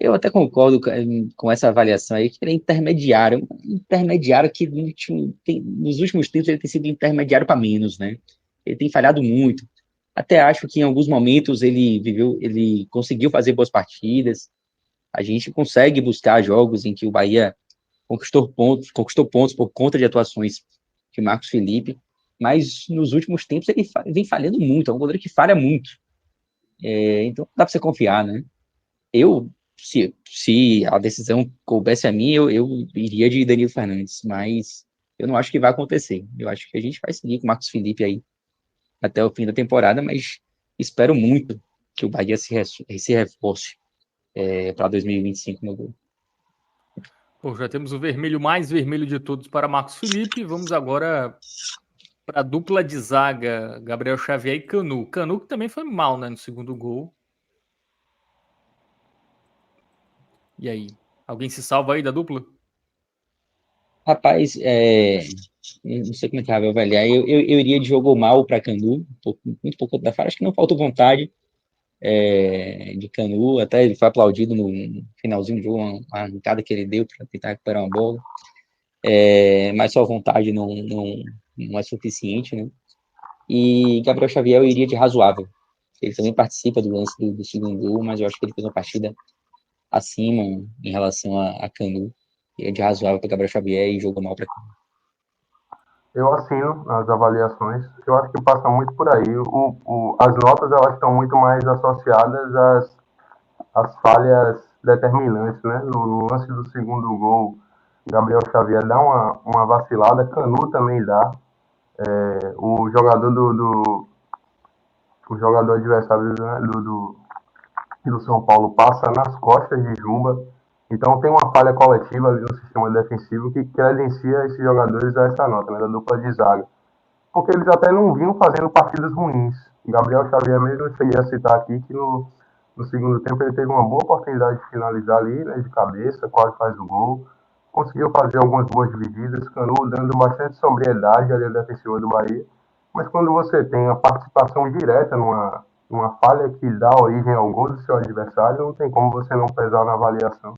Speaker 5: eu até concordo com essa avaliação aí, que ele é intermediário que nos últimos tempos ele tem sido intermediário para menos, né? Ele tem falhado muito. Até acho que em alguns momentos ele conseguiu fazer boas partidas. A gente consegue buscar jogos em que o Bahia conquistou pontos por conta de atuações de Marcos Felipe, mas nos últimos tempos ele vem falhando muito, é um goleiro que falha muito. Então não dá para você confiar, né? Se a decisão coubesse a mim, eu iria de Danilo Fernandes, mas eu não acho que vai acontecer. Eu acho que a gente vai seguir com o Marcos Felipe aí até o fim da temporada, mas espero muito que o Bahia se reforce para 2025 no gol.
Speaker 2: Bom, já temos o vermelho mais vermelho de todos para Marcos Felipe. Vamos agora para a dupla de zaga, Gabriel Xavier e Canu. Canu que também foi mal, né, no segundo gol. E aí? Alguém se salva aí da dupla?
Speaker 5: Rapaz, não sei como é que vai avaliar. Eu iria de jogo mal para Canu, muito pouco da falha. Acho que não faltou vontade de Canu. Até ele foi aplaudido no finalzinho do jogo, uma arrancada que ele deu para tentar recuperar uma bola. Mas só vontade não é suficiente, né? E Gabriel Xavier eu iria de razoável. Ele também participa do lance do segundo gol, mas eu acho que ele fez uma partida acima em relação a Canu. Iria de razoável para Gabriel Xavier e jogou mal para Canu.
Speaker 6: Eu assino as avaliações. Eu acho que passa muito por aí. As notas elas estão muito mais associadas às falhas determinantes, né? No lance do segundo gol, Gabriel Xavier dá uma vacilada, Canu também dá. O jogador o jogador adversário, né, do São Paulo passa nas costas de Juba. Então tem uma falha coletiva ali no sistema defensivo que credencia esses jogadores a essa nota, né, da dupla de zaga. Porque eles até não vinham fazendo partidas ruins. Gabriel Xavier mesmo, eu cheguei a citar aqui que no segundo tempo ele teve uma boa oportunidade de finalizar ali, né, de cabeça, quase faz o gol. Conseguiu fazer algumas boas divididas, Canu dando bastante sobriedade ali à defensiva do Bahia. Mas quando você tem a participação direta numa falha que dá origem ao gol do seu adversário, não tem como você não pesar na avaliação.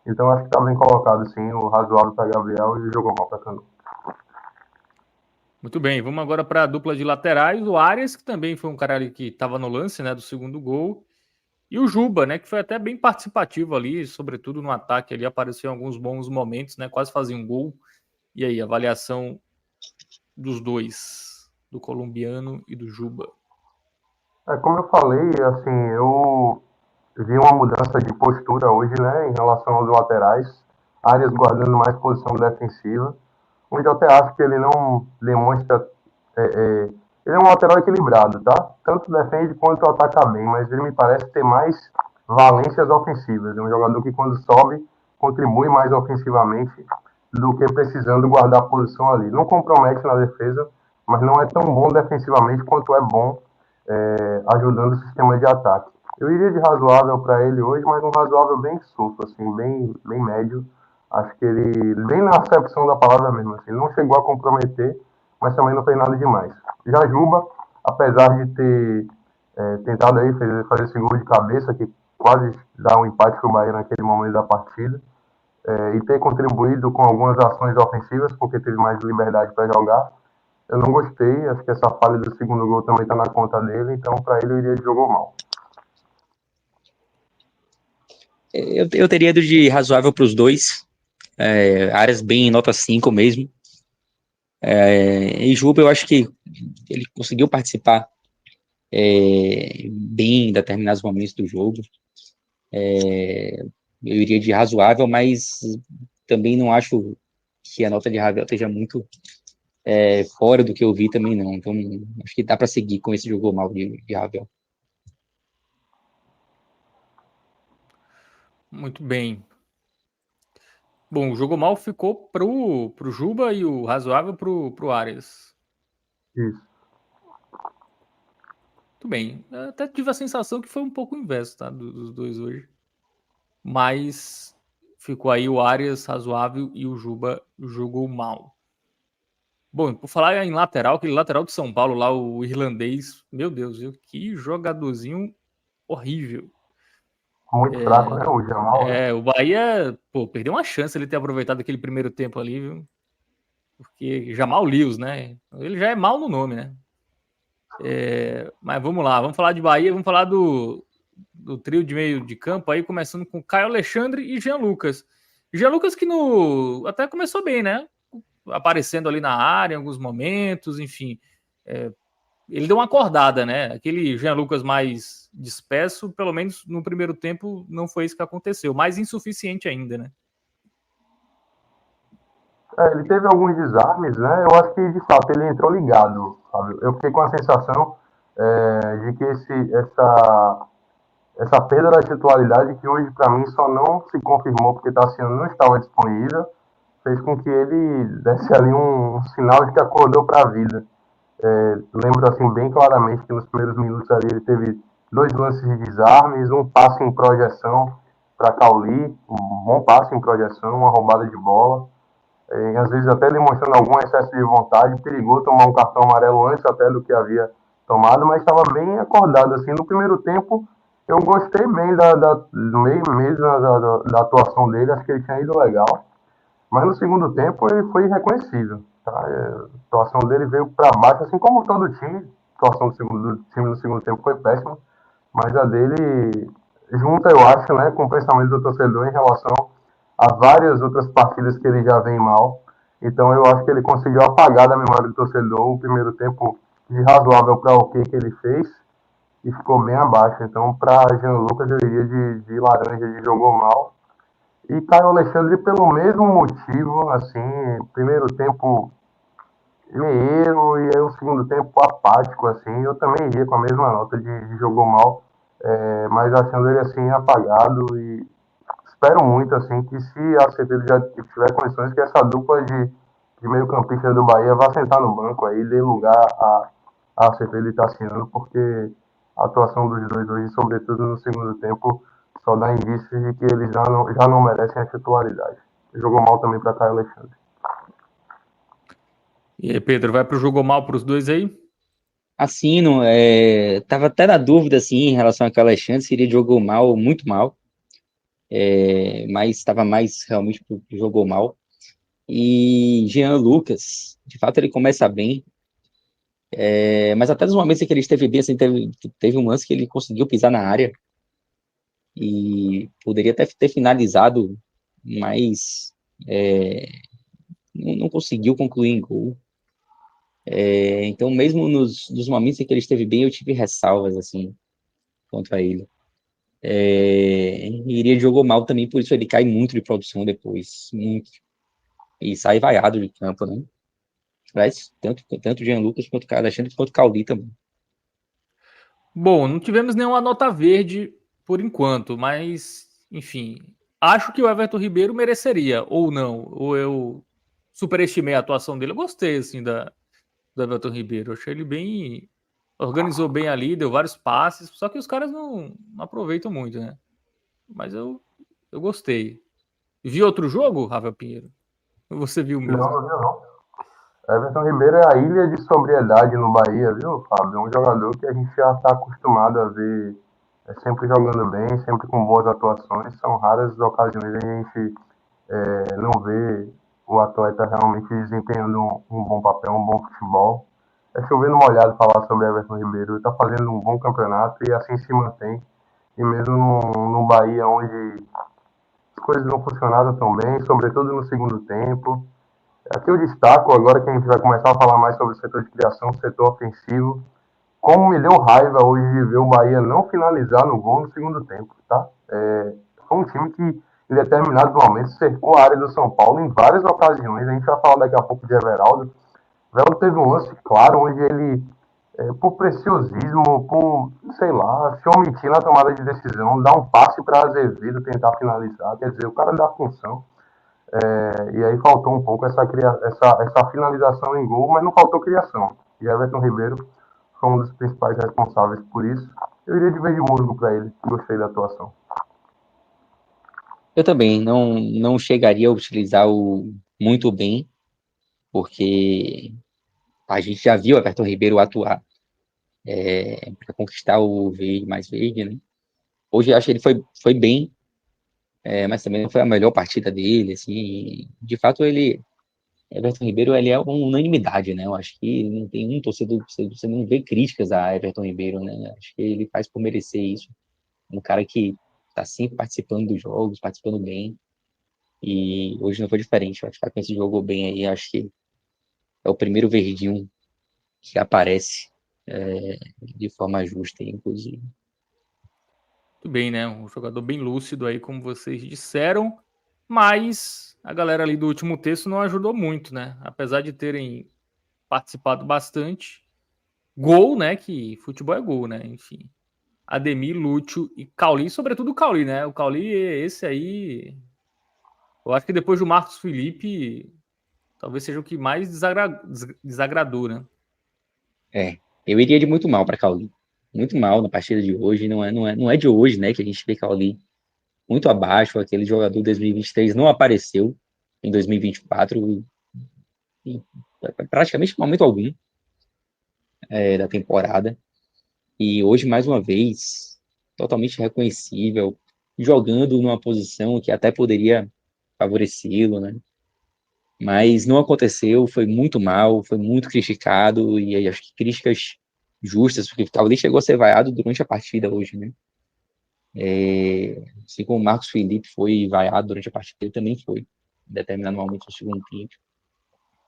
Speaker 6: Então acho que está bem colocado, sim, o razoável para Gabriel e jogou mal para Canu.
Speaker 2: Muito bem, vamos agora para a dupla de laterais, o Arias, que também foi um cara que estava no lance, né, do segundo gol, e o Juba, né, que foi até bem participativo ali, sobretudo no ataque, ali apareceu em alguns bons momentos, né, quase fazia um gol. E aí, avaliação dos dois, do colombiano e do Juba?
Speaker 6: Como eu falei, assim, eu vi uma mudança de postura hoje, né, em relação aos laterais, Arias guardando mais posição defensiva, onde eu até acho que ele não demonstra. Ele é um lateral equilibrado, tá? Tanto defende quanto ataca bem, mas ele me parece ter mais valências ofensivas. É um jogador que, quando sobe, contribui mais ofensivamente do que precisando guardar a posição ali. Não compromete na defesa, mas não é tão bom defensivamente quanto é bom ajudando o sistema de ataque. Eu iria de razoável para ele hoje, mas um razoável bem solto, assim, bem médio. Acho que ele, bem na acepção da palavra mesmo, assim, não chegou a comprometer, mas também não fez nada demais. Já Juba, apesar de ter tentado aí fazer esse gol de cabeça, que quase dá um empate para o Bahia naquele momento da partida, e ter contribuído com algumas ações ofensivas, porque teve mais liberdade para jogar, eu não gostei. Acho que essa falha do segundo gol também está na conta dele, então para ele eu iria de jogo mal.
Speaker 5: Eu teria ido de razoável para os dois. Arias bem nota 5 mesmo. E Juba, eu acho que ele conseguiu participar bem em determinados momentos do jogo. Eu iria de razoável, mas também não acho que a nota de Ravel esteja muito fora do que eu vi também, não. Então, acho que dá para seguir com esse jogo mal de Ravel.
Speaker 2: Muito bem. Bom, o jogo mal ficou pro Juba e o razoável pro Arias.
Speaker 6: Isso.
Speaker 2: Muito bem. Eu até tive a sensação que foi um pouco o inverso, tá? Dos dois hoje. Mas ficou aí o Arias razoável e o Juba jogou mal. Bom, por falar em lateral, aquele lateral de São Paulo lá, o irlandês, meu Deus, viu? Que jogadorzinho horrível.
Speaker 6: Muito fraco, né? O Jamal, né?
Speaker 2: O Bahia, pô, perdeu uma chance ele ter aproveitado aquele primeiro tempo ali, viu? Porque Jamal Lewis, né? Ele já é mal no nome, né? Mas vamos lá, vamos falar de Bahia, vamos falar do trio de meio de campo aí, começando com Caio Alexandre e Jean Lucas. Jean Lucas que até começou bem, né? Aparecendo ali na área em alguns momentos, enfim. Ele deu uma acordada, né? Aquele Jean Lucas mais disperso, pelo menos no primeiro tempo, não foi isso que aconteceu. Mais insuficiente ainda, né?
Speaker 6: Ele teve alguns desarmes, né? Eu acho que, de fato, ele entrou ligado, sabe? Eu fiquei com a sensação de que essa perda da titularidade, que hoje, para mim, só não se confirmou porque Tassiano não estava disponível, fez com que ele desse ali um sinal de que acordou para a vida. Lembro assim bem claramente que nos primeiros minutos ali ele teve 2 lances de desarmes, um passe em projeção para Cauli, um bom passe em projeção, uma roubada de bola. E às vezes até demonstrando algum excesso de vontade, perigou tomar um cartão amarelo antes até do que havia tomado, mas estava bem acordado. Assim, no primeiro tempo, eu gostei bem do meio mesmo da atuação dele, acho que ele tinha ido legal, mas no segundo tempo ele foi irreconhecível. Tá? A atuação dele veio para baixo, assim como todo o time. A atuação do time no segundo tempo foi péssima, mas a dele junta, eu acho, né, com o pensamento do torcedor em relação a várias outras partidas que ele já vem mal. Então eu acho que ele conseguiu apagar da memória do torcedor o primeiro tempo de razoável para o que ele fez e ficou bem abaixo. Então, para Jean Lucas, eu iria de laranja, de jogou mal. E Caio Alexandre, pelo mesmo motivo, assim, primeiro tempo meio e aí o segundo tempo apático, assim, eu também iria com a mesma nota de jogou mal, mas achando ele assim apagado e espero muito assim que se a Acevedo já tiver condições que essa dupla de meio campista do Bahia vá sentar no banco aí, dê lugar a Acevedo e Tassiano, porque a atuação dos dois hoje, sobretudo no segundo tempo, só dá indícios de que eles já não merecem a titularidade. Jogou mal também para Caio Alexandre.
Speaker 2: E aí, Pedro, vai pro jogo mal para os dois aí?
Speaker 5: Assino, tava até na dúvida, assim, em relação àquela chance, se ele jogou mal, muito mal, mas estava mais realmente pro jogou mal. E Jean Lucas, de fato ele começa bem, mas até nos momentos em que ele esteve bem, assim, teve um lance que ele conseguiu pisar na área e poderia até ter finalizado, mas não conseguiu concluir em gol. Então, mesmo nos momentos em que ele esteve bem, eu tive ressalvas, assim, contra ele. Iria jogou mal também, por isso ele cai muito de produção depois, muito. E sai vaiado de campo, né? Mas tanto o Jean Lucas quanto o Caio Alexandre quanto o Cauli também.
Speaker 2: Bom, não tivemos nenhuma nota verde por enquanto, mas, enfim, acho que o Everton Ribeiro mereceria, ou não, ou eu superestimei a atuação dele. Eu gostei, assim, do Everton Ribeiro. Eu achei ele bem. Organizou bem ali, deu vários passes, só que os caras não aproveitam muito, né? Mas eu gostei. Viu outro jogo, Rafael Pinheiro? Ou você viu mesmo?
Speaker 6: Não. Everton Ribeiro é a ilha de sobriedade no Bahia, viu, Fábio? É um jogador que a gente já está acostumado a ver sempre jogando bem, sempre com boas atuações. São raras as ocasiões em que a gente não vê o atleta realmente desempenhando um bom papel, um bom futebol. É chovendo molhado falar sobre Everton Ribeiro. Ele está fazendo um bom campeonato e assim se mantém. E mesmo no Bahia, onde coisas não funcionaram tão bem, sobretudo no segundo tempo. Aqui eu destaco, agora que a gente vai começar a falar mais sobre o setor de criação, o setor ofensivo, como me deu raiva hoje de ver o Bahia não finalizar no gol no segundo tempo, tá? Foi um time que, em determinados momentos, cercou a área do São Paulo em várias ocasiões. A gente vai falar daqui a pouco de Everaldo. O Everaldo teve um lance claro onde ele, por preciosismo, por, sei lá, se omitir na tomada de decisão, dá um passe para Azevedo tentar finalizar. Quer dizer, o cara dá função. E aí faltou um pouco essa finalização em gol, mas não faltou criação. E Everton Ribeiro foi um dos principais responsáveis por isso. Eu iria de verde musgo para ele, gostei da atuação.
Speaker 5: Eu também não chegaria a utilizar o muito bem, porque a gente já viu o Everton Ribeiro atuar para conquistar o verde mais verde, né? Hoje eu acho que ele foi bem, mas também não foi a melhor partida dele, assim. De fato, Everton Ribeiro, ele é uma unanimidade, né? Eu acho que não tem um torcedor, você não vê críticas a Everton Ribeiro, né? Acho que ele faz por merecer isso. Um cara que tá sempre participando dos jogos, participando bem. E hoje não foi diferente. Eu acho que a Campos jogou bem aí. Acho que é o primeiro verdinho que aparece de forma justa, inclusive.
Speaker 2: Muito bem, né? Um jogador bem lúcido aí, como vocês disseram. Mas a galera ali do último texto não ajudou muito, né? Apesar de terem participado bastante. Gol, né? Que futebol é gol, né? Enfim. Ademir, Lúcio e Cauli, sobretudo o Cauli, né? O Cauli, esse aí. Eu acho que depois do Marcos Felipe, talvez seja o que mais desagradou, né?
Speaker 5: Eu iria de muito mal para Cauli. Muito mal na partida de hoje. Não é de hoje, né? Que a gente vê Cauli muito abaixo. Aquele jogador de 2023 não apareceu em 2024 em praticamente momento algum da temporada. E hoje, mais uma vez, totalmente reconhecível, jogando numa posição que até poderia favorecê-lo, né? Mas não aconteceu, foi muito mal, foi muito criticado, e aí acho que críticas justas, porque talvez chegou a ser vaiado durante a partida hoje, né? Assim como o Marcos Felipe foi vaiado durante a partida, ele também foi, em determinado momento do segundo tempo.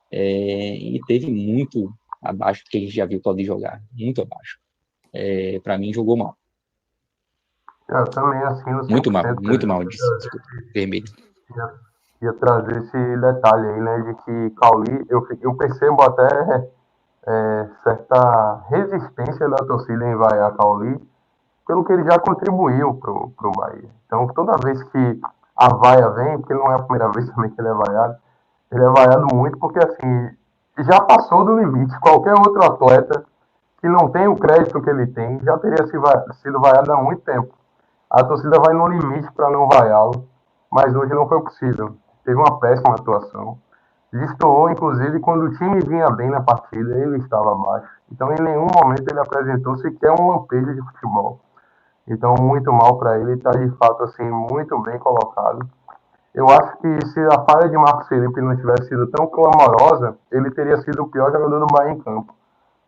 Speaker 5: E teve muito abaixo do que a gente já viu o Claudio jogar, muito abaixo. Para mim, jogou mal.
Speaker 6: Eu também assino
Speaker 5: Muito mal,
Speaker 6: 100%.
Speaker 5: muito mal, desculpa, vermelho.
Speaker 6: Ia trazer esse detalhe aí, né, de que Cauli, eu percebo até certa resistência da torcida em vaiar Cauli, pelo que ele já contribuiu pro Bahia. Então, toda vez que a vaia vem, porque não é a primeira vez também que ele é vaiado muito, porque assim, já passou do limite. Qualquer outro atleta que não tem o crédito que ele tem, já teria sido vaiado há muito tempo. A torcida vai no limite para não vaiá-lo, mas hoje não foi possível. Teve uma péssima atuação. Destoou, inclusive, quando o time vinha bem na partida, ele estava abaixo. Então, em nenhum momento ele apresentou sequer um lampejo de futebol. Então, muito mal para ele, está de fato assim, muito bem colocado. Eu acho que se a falha de Marcos Felipe não tivesse sido tão clamorosa, ele teria sido o pior jogador do Bahia em campo.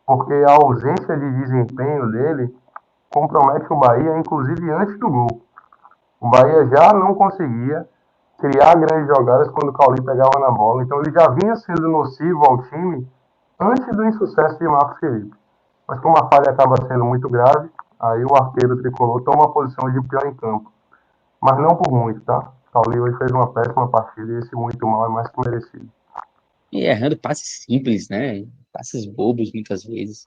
Speaker 6: Porque a ausência de desempenho dele compromete o Bahia, inclusive antes do gol. O Bahia já não conseguia criar grandes jogadas quando o Cauli pegava na bola. Então ele já vinha sendo nocivo ao time antes do insucesso de Marcos Felipe. Mas como a falha acaba sendo muito grave, aí o arqueiro tricolor toma a posição de pior em campo. Mas não por muito, tá? Cauli hoje fez uma péssima partida e esse muito mal é mais que merecido.
Speaker 5: E errando passes simples, né? Passes bobos muitas vezes.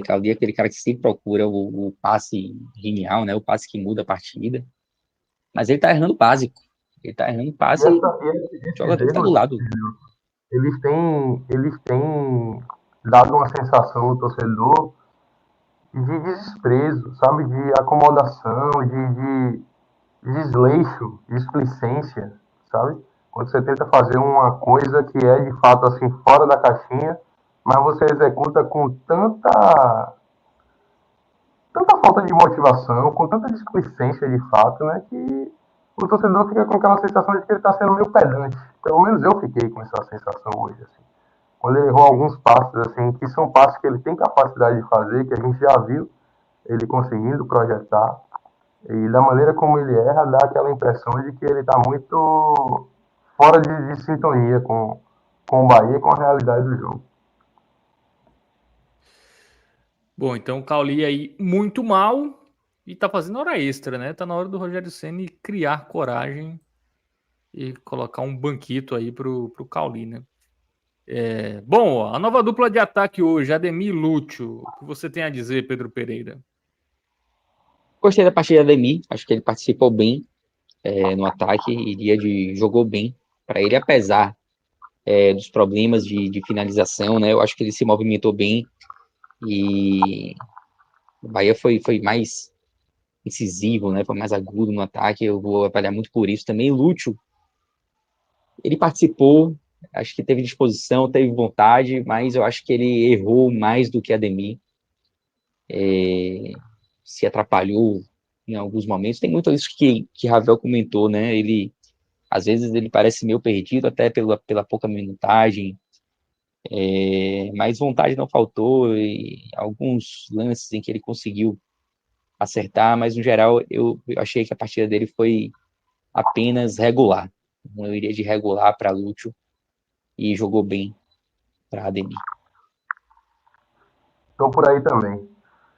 Speaker 5: Cauli é aquele cara que sempre procura o passe genial, né? O passe que muda a partida. Mas ele tá errando o básico. Ele tá errando o passe e o jogador que tá do lado.
Speaker 6: Eles têm dado uma sensação no torcedor de desprezo, sabe? De acomodação, de desleixo, displicência, sabe? Quando você tenta fazer uma coisa que é de fato assim fora da caixinha, mas você executa com tanta falta de motivação, com tanta displicência de fato, né, que o torcedor fica com aquela sensação de que ele está sendo meio pedante. Pelo menos eu fiquei com essa sensação hoje, assim. Quando ele errou alguns passos, assim, que são passos que ele tem capacidade de fazer, que a gente já viu ele conseguindo projetar, E da maneira como ele erra, dá aquela impressão de que ele está muito fora de sintonia com o Bahia e com a realidade do jogo.
Speaker 2: Bom, então o Cauli aí muito mal e tá fazendo hora extra, né? Tá na hora do Rogério Ceni criar coragem e colocar um banquito aí pro Cauli, né? Bom, a nova dupla de ataque hoje, Ademir e Lúcio. O que você tem a dizer, Pedro Pereira?
Speaker 5: Gostei da partida do Ademir, acho que ele participou bem no ataque, jogou bem para ele, apesar dos problemas de finalização, né? Eu acho que ele se movimentou bem e o Bahia foi mais incisivo, né? Foi mais agudo no ataque. Eu vou avaliar muito por isso também. O Lúcio, ele participou, acho que teve disposição, teve vontade, mas eu acho que ele errou mais do que Ademir. Se atrapalhou em alguns momentos. Tem muito isso que Ravel comentou, né? Ele às vezes ele parece meio perdido até pela pouca minutagem. Mas vontade não faltou e alguns lances em que ele conseguiu acertar, mas no geral eu achei que a partida dele foi apenas regular. Eu iria de regular para Lúcio e jogou bem para Ademir.
Speaker 6: Estou por aí também.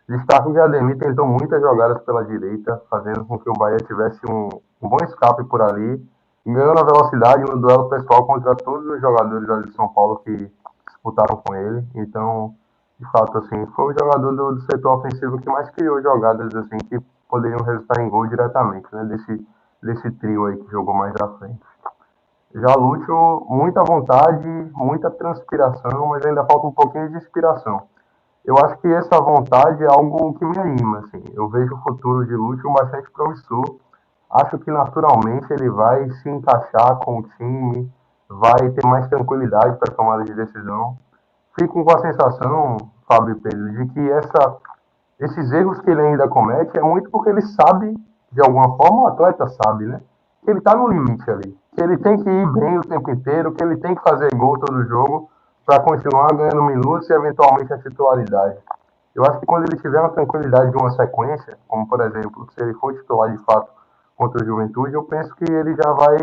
Speaker 6: Destaque de Ademir tentou muitas jogadas pela direita, fazendo com que o Bahia tivesse um bom escape por ali, e ganhou na velocidade no duelo pessoal contra todos os jogadores ali de São Paulo que disputaram com ele. Então, de fato, assim, foi o jogador do setor ofensivo que mais criou jogadas assim que poderiam resultar em gol diretamente, né? Desse trio aí que jogou mais à frente. Já Lúcio, muita vontade, muita transpiração, mas ainda falta um pouquinho de inspiração. Eu acho que essa vontade é algo que me anima, assim. Eu vejo o futuro de Lúcio bastante promissor. Acho que naturalmente ele vai se encaixar com o time, vai ter mais tranquilidade para tomada de decisão. Fico com a sensação, Fábio e Pedro, de que esses erros que ele ainda comete é muito porque ele sabe, de alguma forma, o atleta sabe, né? Que ele está no limite ali. Que ele tem que ir bem o tempo inteiro, que ele tem que fazer gol todo jogo para continuar ganhando minutos e eventualmente a titularidade. Eu acho que quando ele tiver uma tranquilidade de uma sequência, como por exemplo, se ele for titular de fato contra o Juventude, eu penso que ele já vai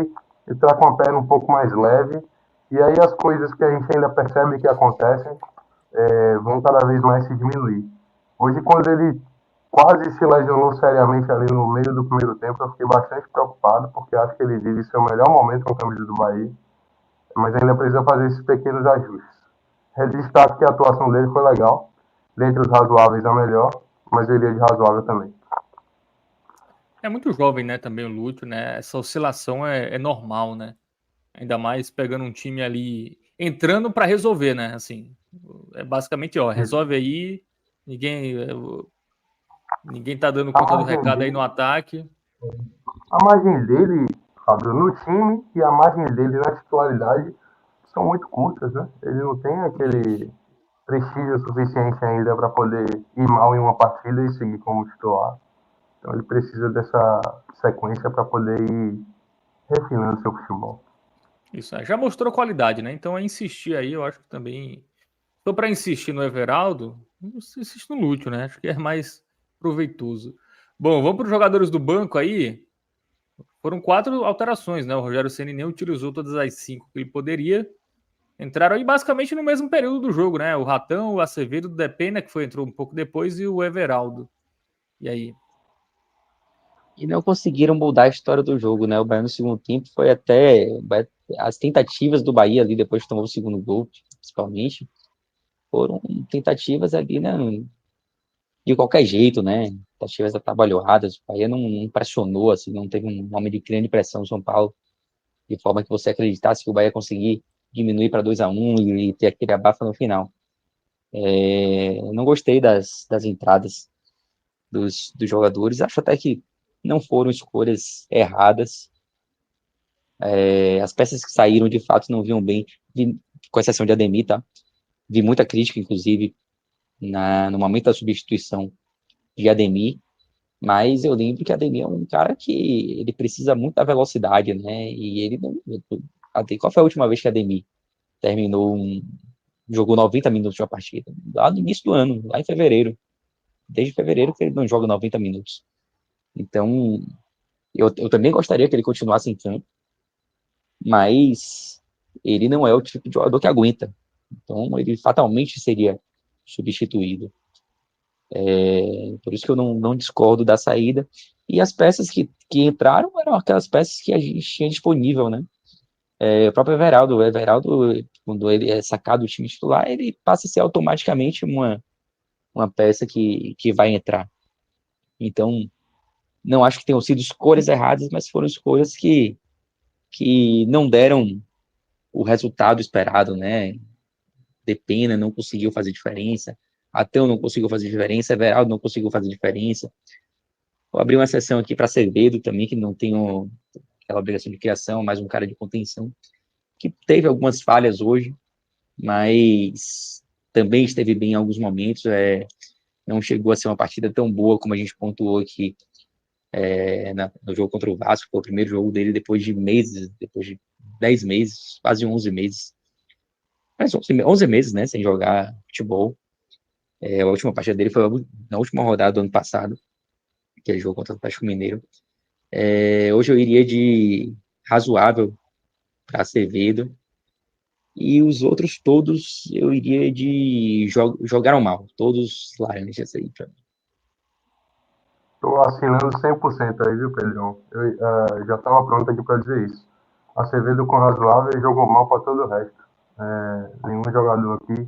Speaker 6: entrar com a perna um pouco mais leve e aí as coisas que a gente ainda percebe que acontecem vão cada vez mais se diminuir. Hoje, quando ele quase se lesionou seriamente ali no meio do primeiro tempo, eu fiquei bastante preocupado, porque acho que ele vive seu melhor momento com a camisa do Bahia, mas ainda precisa fazer esses pequenos ajustes. Destaque que a atuação dele foi legal, dentre os razoáveis a melhor, mas eu iria de razoável também.
Speaker 2: É muito jovem, né, também o Lúcio, né? Essa oscilação é normal, né? Ainda mais pegando um time ali, entrando para resolver, né? Assim, é basicamente, ó, resolve aí, ninguém tá dando conta do recado aí no ataque.
Speaker 6: A margem dele, Fábio, no time e a margem dele na titularidade são muito curtas, né? Ele não tem aquele prestígio suficiente ainda para poder ir mal em uma partida e seguir como titular. Então ele precisa dessa sequência para poder ir refinando seu futebol.
Speaker 2: Isso, já mostrou qualidade, né? Então é insistir aí, eu acho que também. Então, para insistir no Everaldo, insiste no Lúcio, né? Acho que é mais proveitoso. Bom, vamos para os jogadores do banco aí. Foram 4 alterações, né? O Rogério Ceni nem utilizou todas as 5 que ele poderia. Entraram aí basicamente no mesmo período do jogo, né? O Ratão, o Acevedo, o Depena, que entrou um pouco depois, e o Everaldo. E aí?
Speaker 5: E não conseguiram mudar a história do jogo, né? O Bahia no segundo tempo foi até as tentativas do Bahia ali depois que tomou o segundo gol, principalmente, foram tentativas ali, né? De qualquer jeito, né? Tentativas atabalhoadas. O Bahia não pressionou, assim, não teve um momento de grande pressão no São Paulo, de forma que você acreditasse que o Bahia ia conseguir diminuir para 2-1 e ter aquele abafa no final. Não gostei das entradas dos jogadores. Acho até que não foram escolhas erradas. As peças que saíram, de fato, não vinham bem, com exceção de Ademir, tá? Vi muita crítica, inclusive, no momento da substituição de Ademir, mas eu lembro que Ademir é um cara que ele precisa muito da velocidade, né? E ele não... Qual foi a última vez que Ademir jogou 90 minutos de uma partida? Lá no início do ano, lá em fevereiro. Desde fevereiro que ele não joga 90 minutos. Então, eu também gostaria que ele continuasse em campo, mas ele não é o tipo de jogador que aguenta. Então, ele fatalmente seria substituído. Por isso que eu não discordo da saída. E as peças que entraram eram aquelas peças que a gente tinha disponível, né? O próprio Everaldo, quando ele é sacado do time titular, ele passa a ser automaticamente uma peça que vai entrar. Então, não acho que tenham sido escolhas erradas, mas foram escolhas que não deram o resultado esperado, né? Depena não conseguiu fazer diferença, Ateu não conseguiu fazer diferença, Everaldo não conseguiu fazer diferença. Vou abrir uma exceção aqui para Acevedo também, que não tem aquela obrigação de criação, mais um cara de contenção, que teve algumas falhas hoje, mas também esteve bem em alguns momentos. Não chegou a ser uma partida tão boa como a gente pontuou aqui no jogo contra o Vasco. Foi o primeiro jogo dele depois de 10 meses, quase 11 meses. Mas 11 meses, né, sem jogar futebol. A última partida dele foi na última rodada do ano passado, aquele jogo contra o Atlético Mineiro. Hoje eu iria de razoável para Acevedo. E os outros todos eu iria de jogaram mal. Todos laranjas aí para mim.
Speaker 6: Estou assinando 100% aí, viu, Pedrão? Eu já estava pronto aqui para dizer isso. Acevedo com razoável e jogou mal para todo o resto. Nenhum jogador aqui,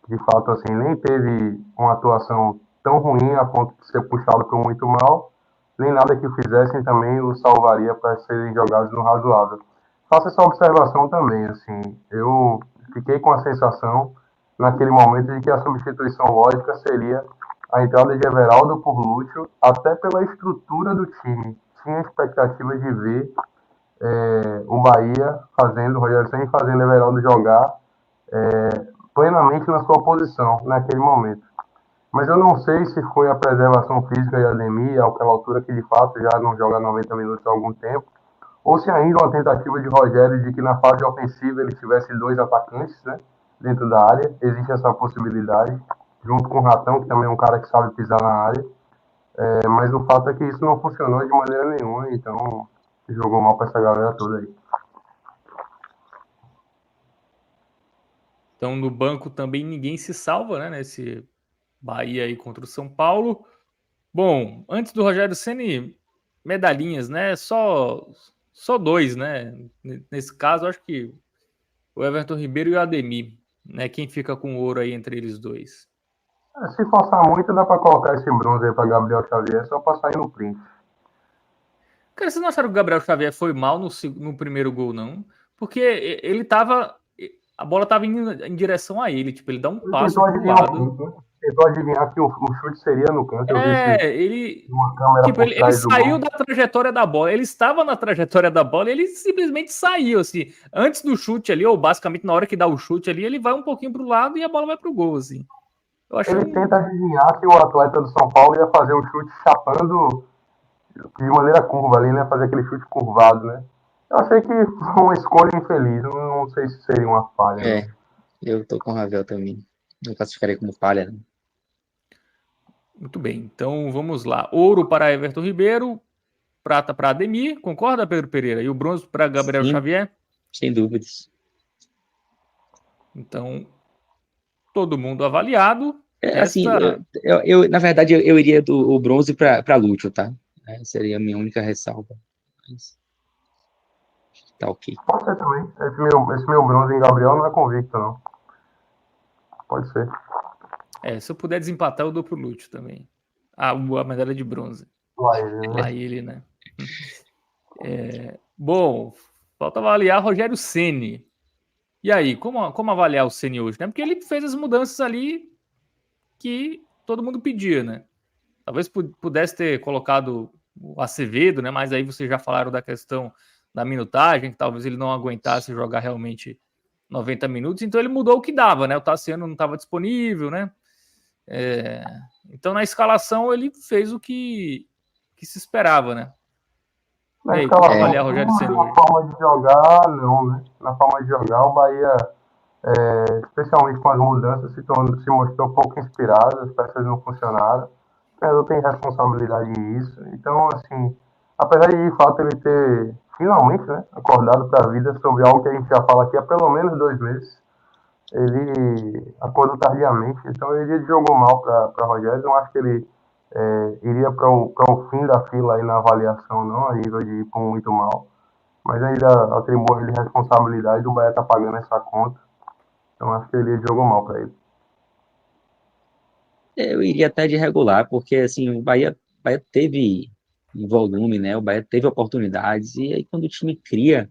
Speaker 6: de fato, assim, nem teve uma atuação tão ruim a ponto de ser puxado por muito mal, nem nada que fizessem também o salvaria para serem jogados no razoável. Faço essa observação também, assim, eu fiquei com a sensação, naquele momento, de que a substituição lógica seria a entrada de Everaldo por Lúcio, até pela estrutura do time. Tinha expectativa de ver o Bahia fazendo, o Rogério Ceni fazendo Everaldo jogar plenamente na sua posição, naquele momento. Mas eu não sei se foi a preservação física de Ademir, àquela altura que de fato já não joga 90 minutos há algum tempo, ou se ainda uma tentativa de Rogério de que na fase ofensiva ele tivesse 2 atacantes, né, dentro da área. Existe essa possibilidade, junto com o Ratão, que também é um cara que sabe pisar na área. Mas o fato é que isso não funcionou de maneira nenhuma, então jogou mal para essa galera toda aí.
Speaker 2: Então, no banco também ninguém se salva, né? Nesse Bahia aí contra o São Paulo. Bom, antes do Rogério Ceni, medalhinhas, né? Só 2, né? Nesse caso, acho que o Everton Ribeiro e o Ademir, né? Quem fica com ouro aí entre eles dois?
Speaker 6: Se forçar muito, dá para colocar esse bronze aí para Gabriel Xavier, só para sair no print.
Speaker 2: Cara, vocês não acharam que o Gabriel Xavier foi mal no primeiro gol, não? Porque ele tava. A bola tava indo em direção a ele, tipo, ele dá um
Speaker 6: Ele
Speaker 2: passo
Speaker 6: tentou
Speaker 2: pro
Speaker 6: adivinhar o
Speaker 2: lado.
Speaker 6: canto, né? Tentou adivinhar que o chute seria no canto. Eu vi
Speaker 2: Ele.
Speaker 6: uma câmera
Speaker 2: Tipo,
Speaker 6: por
Speaker 2: ele
Speaker 6: trás do
Speaker 2: saiu
Speaker 6: gol.
Speaker 2: da trajetória da bola. Ele estava na trajetória da bola e ele simplesmente saiu, assim. Antes do chute ali, ou basicamente na hora que dá o chute ali, ele vai um pouquinho pro lado e a bola vai pro gol, assim. Eu achei
Speaker 6: Ele tenta adivinhar que o atleta do São Paulo ia fazer um chute chapando de maneira curva ali, né? Fazer aquele chute curvado, né? Eu achei que foi uma escolha infeliz. Não sei se seria uma falha, não.
Speaker 5: Eu tô com o Ravel também. Não classificaria como falha, não.
Speaker 2: Muito bem, então vamos lá. Ouro para Everton Ribeiro, prata para Ademir, concorda, Pedro Pereira? E o bronze para Gabriel
Speaker 5: Sim,
Speaker 2: Xavier?
Speaker 5: sem dúvidas.
Speaker 2: Então, todo mundo avaliado.
Speaker 5: Assim,
Speaker 2: Resta.
Speaker 5: na verdade, eu iria o bronze para Lúcio, tá? Seria a minha única ressalva. Mas, tá ok.
Speaker 6: Pode ser também. Esse meu bronze em Gabriel não é convicto, não. Pode ser.
Speaker 2: Se eu puder desempatar, eu dou pro Lúcio também. A medalha de bronze. Lá ele, né? Bom, falta avaliar Rogério Ceni. E aí, como avaliar o Ceni hoje, né? Porque ele fez as mudanças ali que todo mundo pedia, né? Talvez pudesse ter colocado o Acevedo, né? Mas aí vocês já falaram da questão da minutagem, que talvez ele não aguentasse jogar realmente 90 minutos, então ele mudou o que dava, né? O Tassiano não estava disponível, né? Então na escalação ele fez o que se esperava, né?
Speaker 6: Na
Speaker 2: E aí, como
Speaker 6: escalação,
Speaker 2: avaliar Rogério Ceni
Speaker 6: na
Speaker 2: hoje?
Speaker 6: forma de jogar, não, né? Na forma de jogar, o Bahia, especialmente com as mudanças, se mostrou pouco inspirado, as peças não funcionaram. não tem responsabilidade nisso. Então, assim, apesar de fato ele ter finalmente, né, acordado para a vida sobre algo que a gente já fala aqui há pelo menos 2 meses, ele acordou tardiamente. Então, ele jogou mal para Rogério. Não acho que ele iria para o fim da fila aí na avaliação, não, a nível de ir para muito mal. Mas ainda atribui ele responsabilidade. O Bahia tá pagando essa conta. Então, acho que ele jogou mal para ele.
Speaker 5: Eu iria até de regular, porque assim, o Bahia teve volume, né? O Bahia teve oportunidades, e aí quando o time cria,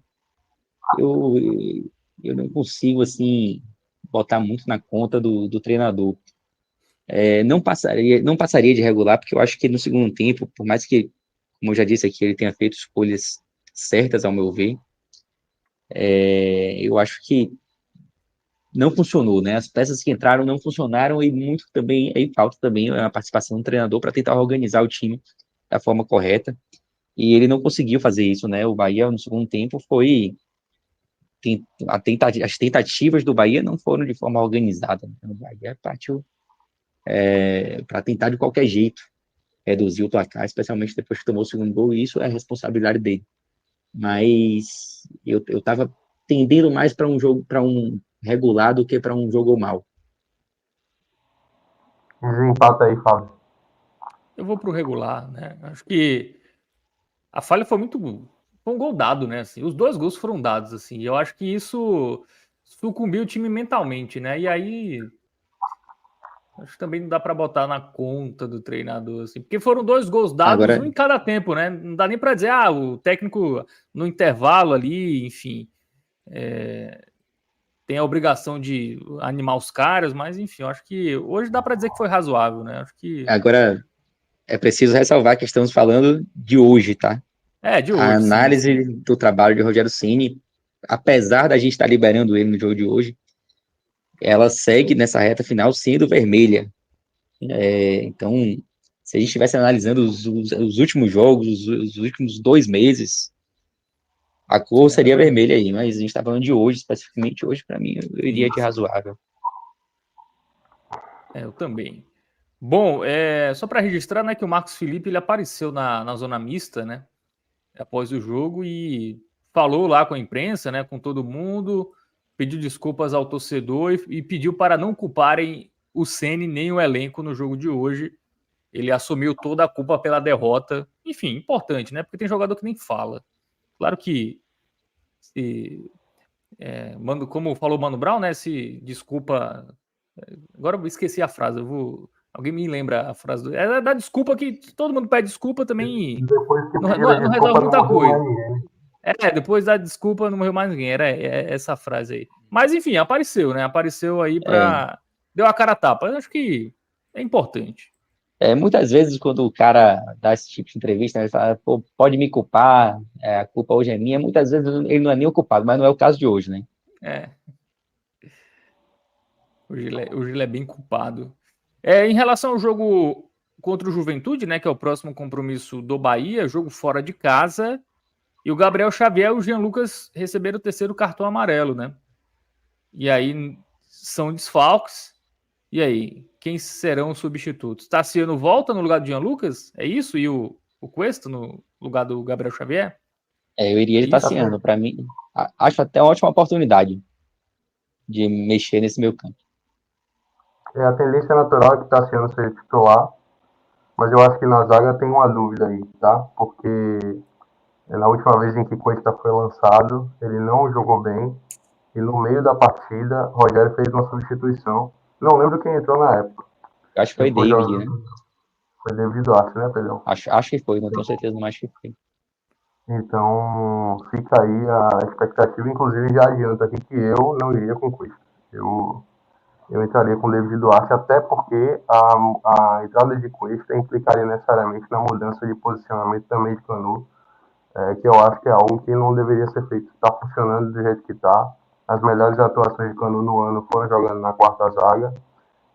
Speaker 5: eu, eu não consigo, assim, botar muito na conta do treinador. Não passaria de regular, porque eu acho que no segundo tempo, por mais que, como eu já disse aqui, ele tenha feito escolhas certas, ao meu ver, eu acho que não funcionou, né? As peças que entraram não funcionaram, e muito também, aí falta também a participação do treinador para tentar organizar o time da forma correta, e ele não conseguiu fazer isso, né? O Bahia no segundo tempo as tentativas do Bahia não foram de forma organizada, né? O Bahia partiu para tentar de qualquer jeito reduzir o placar, especialmente depois que tomou o segundo gol, e isso é a responsabilidade dele. Mas eu estava tendendo mais para um jogo, para um regular, do que para um jogo mal.
Speaker 6: Desempata aí, Fábio.
Speaker 2: Eu vou pro regular, né? Acho que a falha foi muito. Foi um gol dado, né? Assim, os dois gols foram dados, assim. E eu acho que isso sucumbiu o time mentalmente, né? E aí. Acho que também não dá para botar na conta do treinador, assim. Porque foram dois gols dados,
Speaker 5: Agora,
Speaker 2: um em cada tempo, né? Não dá nem para dizer, ah, o técnico no intervalo ali, enfim. Tem a obrigação de animar os caras, mas enfim, eu acho que hoje dá para dizer que foi razoável, né? Acho que.
Speaker 5: agora é preciso ressalvar que estamos falando de hoje, tá?
Speaker 2: É, de
Speaker 5: A
Speaker 2: hoje, sim,
Speaker 5: análise
Speaker 2: sim.
Speaker 5: do trabalho de Rogério Ceni, apesar da gente estar liberando ele no jogo de hoje, ela segue nessa reta final sendo vermelha. Então, se a gente estivesse analisando os últimos jogos, os últimos 2 meses, a cor
Speaker 2: É
Speaker 5: seria
Speaker 2: verdade.
Speaker 5: vermelha aí, mas a gente está falando de hoje, especificamente hoje, para mim, eu iria de
Speaker 2: Isso.
Speaker 5: razoável.
Speaker 2: Eu também. Bom, só para registrar, né, que o Marcos Felipe ele apareceu na zona mista, né, após o jogo e falou lá com a imprensa, né, com todo mundo, pediu desculpas ao torcedor e pediu para não culparem o Ceni nem o elenco no jogo de hoje. Ele assumiu toda a culpa pela derrota. Enfim, importante, né? Porque tem jogador que nem fala. Claro que se, como falou o Mano Brown, né? Se desculpa. Agora eu esqueci a frase. Alguém me lembra a frase é da desculpa que todo mundo pede desculpa também.
Speaker 6: Depois que
Speaker 2: Não,
Speaker 6: pediram
Speaker 2: não resolve
Speaker 6: desculpa, não
Speaker 2: muita
Speaker 6: morreu mais
Speaker 2: coisa.
Speaker 6: ninguém.
Speaker 2: Depois da desculpa não morreu mais ninguém. Era essa frase aí. Mas enfim, apareceu, né? Apareceu aí
Speaker 5: É,
Speaker 2: para deu a cara a tapa. Eu acho que é importante.
Speaker 5: muitas vezes, quando o cara dá esse tipo de entrevista, né, ele fala, pô, pode me culpar, a culpa hoje é minha. Muitas vezes ele não é nem o culpado, mas não é o caso de hoje, né?
Speaker 2: É, hoje ele é bem culpado. Em relação ao jogo contra o Juventude, né, que é o próximo compromisso do Bahia, jogo fora de casa, e o Gabriel Xavier e o Jean Lucas receberam o terceiro cartão amarelo, né? E aí são desfalques. E aí, quem serão os substitutos? Tassiano volta no lugar do Jean Lucas? É isso? E o Cuesta no lugar do Gabriel Xavier?
Speaker 5: Eu iria
Speaker 2: É
Speaker 5: de
Speaker 2: isso?
Speaker 5: Tassiano. Para mim, acho até uma ótima oportunidade de mexer nesse meio campo.
Speaker 6: A tendência natural é que está sendo ser titular, mas eu acho que na zaga tem uma dúvida aí, tá? Porque na última vez em que Cuesta foi lançado, ele não jogou bem, e no meio da partida, Rogério fez uma substituição. Não lembro quem entrou na época.
Speaker 5: Eu acho que
Speaker 6: Quem
Speaker 5: foi
Speaker 6: foi
Speaker 5: David, né?
Speaker 6: jogando foi David Duarte, né, Pedrão?
Speaker 5: Acho que foi, não tenho certeza, mas acho que foi.
Speaker 6: Então, fica aí a expectativa. Inclusive, já adianto aqui que eu não iria com Cuesta. Eu entraria com o David Duarte, até porque a entrada de Cuesta implicaria necessariamente na mudança de posicionamento também de Canu, que eu acho que é algo que não deveria ser feito. Está funcionando do jeito que está. As melhores atuações de Canu no ano foram jogando na quarta zaga.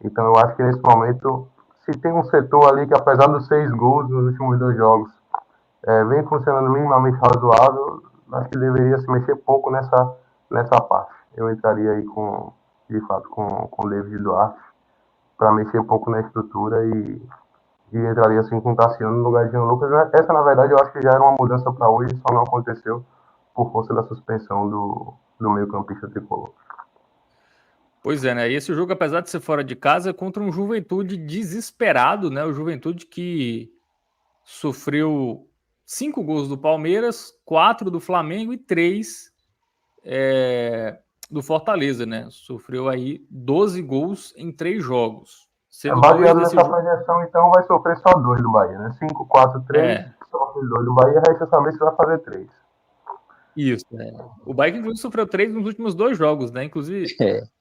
Speaker 6: Então eu acho que nesse momento, se tem um setor ali que apesar dos 6 gols nos últimos 2 jogos, vem funcionando minimamente razoável, acho que deveria se mexer pouco nessa parte. Eu entraria aí de fato com o David Duarte para mexer um pouco na estrutura e e entraria assim com o Tassiano no lugar de Jean Lucas. Essa, na verdade, eu acho que já era uma mudança para hoje, só não aconteceu por força da suspensão do meio-campista tricolor.
Speaker 2: Pois é, né? E esse jogo, apesar de ser fora de casa, é contra um Juventude desesperado, né? O Juventude que sofreu 5 gols do Palmeiras, 4 do Flamengo e 3 do Fortaleza, né? Sofreu aí 12 gols em 3 jogos. Sendo dois
Speaker 6: Baseado
Speaker 2: desse
Speaker 6: nessa
Speaker 2: jogo.
Speaker 6: projeção, então, vai sofrer só 2 do Bahia, né? 5, 4, 3, sofre 2 do Bahia, resta saber se vai fazer 3.
Speaker 2: Isso, né? O Bahia, inclusive, sofreu 3 nos últimos 2 jogos, né? Inclusive,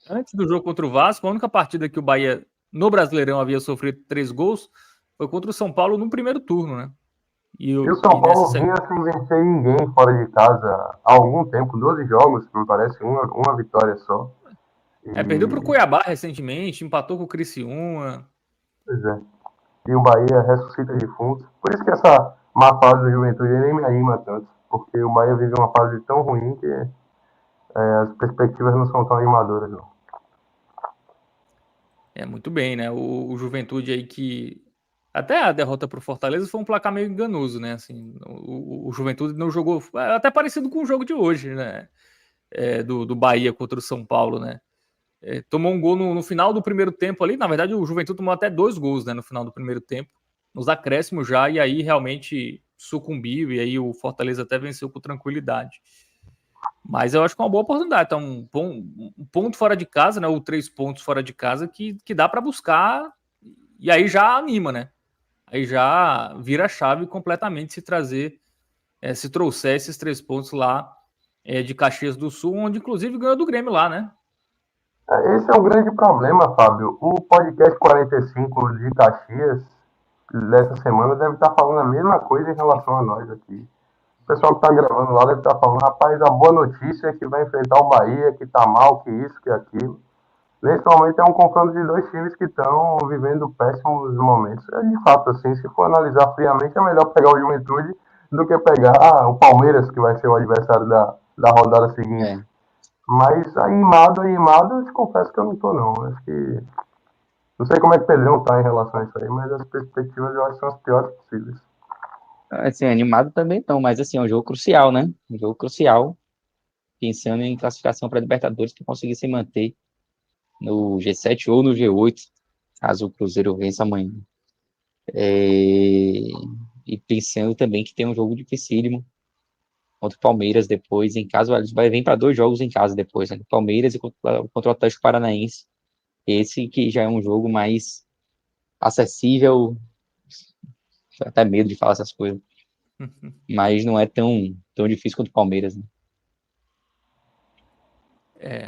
Speaker 2: antes do jogo contra o Vasco, a única partida que o Bahia, no Brasileirão, havia sofrido 3 gols foi contra o São Paulo no primeiro turno, né?
Speaker 6: E o São Paulo vinha sem vencer ninguém fora de casa há algum tempo, 12 jogos, me parece, uma vitória só.
Speaker 2: Perdeu para o Cuiabá recentemente, empatou com o Criciúma.
Speaker 6: Pois é. E o Bahia ressuscita defuntos. Por isso que essa má fase da Juventude nem me anima tanto, porque o Bahia vive uma fase tão ruim que as perspectivas não são tão animadoras, não.
Speaker 2: Muito bem, né? O Juventude aí que... Até a derrota para o Fortaleza foi um placar meio enganoso, né? Assim, o Juventude não jogou... Até parecido com o jogo de hoje, né? Do Bahia contra o São Paulo, né? Tomou um gol no final do primeiro tempo ali. Na verdade, o Juventude tomou até 2 gols, né? No final do primeiro tempo. Nos acréscimos já. E aí realmente sucumbiu. E aí o Fortaleza até venceu com tranquilidade. Mas eu acho que é uma boa oportunidade. Então, um ponto fora de casa, né? Ou 3 pontos fora de casa que dá para buscar. E aí já anima, né? Aí já vira a chave completamente se trouxer esses 3 pontos lá de Caxias do Sul, onde inclusive ganhou do Grêmio lá, né?
Speaker 6: Esse é um grande problema, Fábio. O podcast 45 de Caxias dessa semana deve estar falando a mesma coisa em relação a nós aqui. O pessoal que está gravando lá deve estar falando, rapaz, a boa notícia é que vai enfrentar o Bahia, que está mal, que isso, que aquilo. Nesse momento é um confronto de 2 times que estão vivendo péssimos momentos. De fato, assim, se for analisar friamente, é melhor pegar o Juventude do que pegar o Palmeiras, que vai ser o adversário da rodada seguinte. Mas animado, eu te confesso que eu não tô, não. Acho que... Não sei como é que o Pedrão tá em relação a isso aí, mas as perspectivas eu acho que são as piores possíveis.
Speaker 5: Assim, animado também não, mas assim, é um jogo crucial, né? Um jogo crucial, pensando em classificação para Libertadores, que conseguir se manter no G7 ou no G8, caso o Cruzeiro vença amanhã. E pensando também que tem um jogo dificílimo contra o Palmeiras depois, em casa, eles vai vir para 2 jogos em casa depois, né? Palmeiras e contra o Atlético Paranaense. Esse que já é um jogo mais acessível, até medo de falar essas coisas, mas não é tão difícil quanto o Palmeiras, né?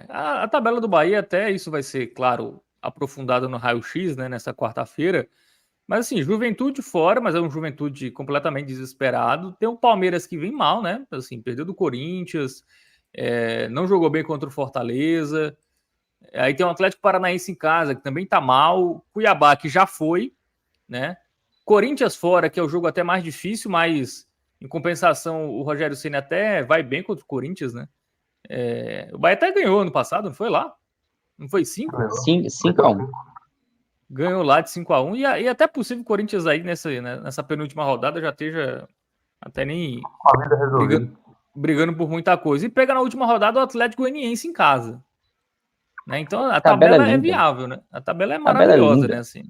Speaker 2: A tabela do Bahia, até isso vai ser, claro, aprofundado no raio-x, né, nessa quarta-feira. Mas assim, Juventude fora, mas é um Juventude completamente desesperado. Tem o Palmeiras que vem mal, né? Assim, perdeu do Corinthians, não jogou bem contra o Fortaleza. Aí tem o Atlético Paranaense em casa, que também tá mal. Cuiabá, que já foi, né? Corinthians fora, que é o jogo até mais difícil, mas em compensação, o Rogério Ceni até vai bem contra o Corinthians, né? O Bahia até ganhou ano passado, não foi lá? Não foi 5?
Speaker 5: 5-1.
Speaker 2: Ganhou lá de 5-1. E até possível o Corinthians aí nessa penúltima rodada já esteja até nem
Speaker 6: A vida resolvida.
Speaker 2: brigando por muita coisa. E pega na última rodada o Atlético Goianiense em casa. Né? Então a
Speaker 5: Tabela
Speaker 2: tabela é
Speaker 5: linda.
Speaker 2: viável, né? A tabela é
Speaker 5: Tabela
Speaker 2: maravilhosa,
Speaker 5: linda.
Speaker 2: né? Assim.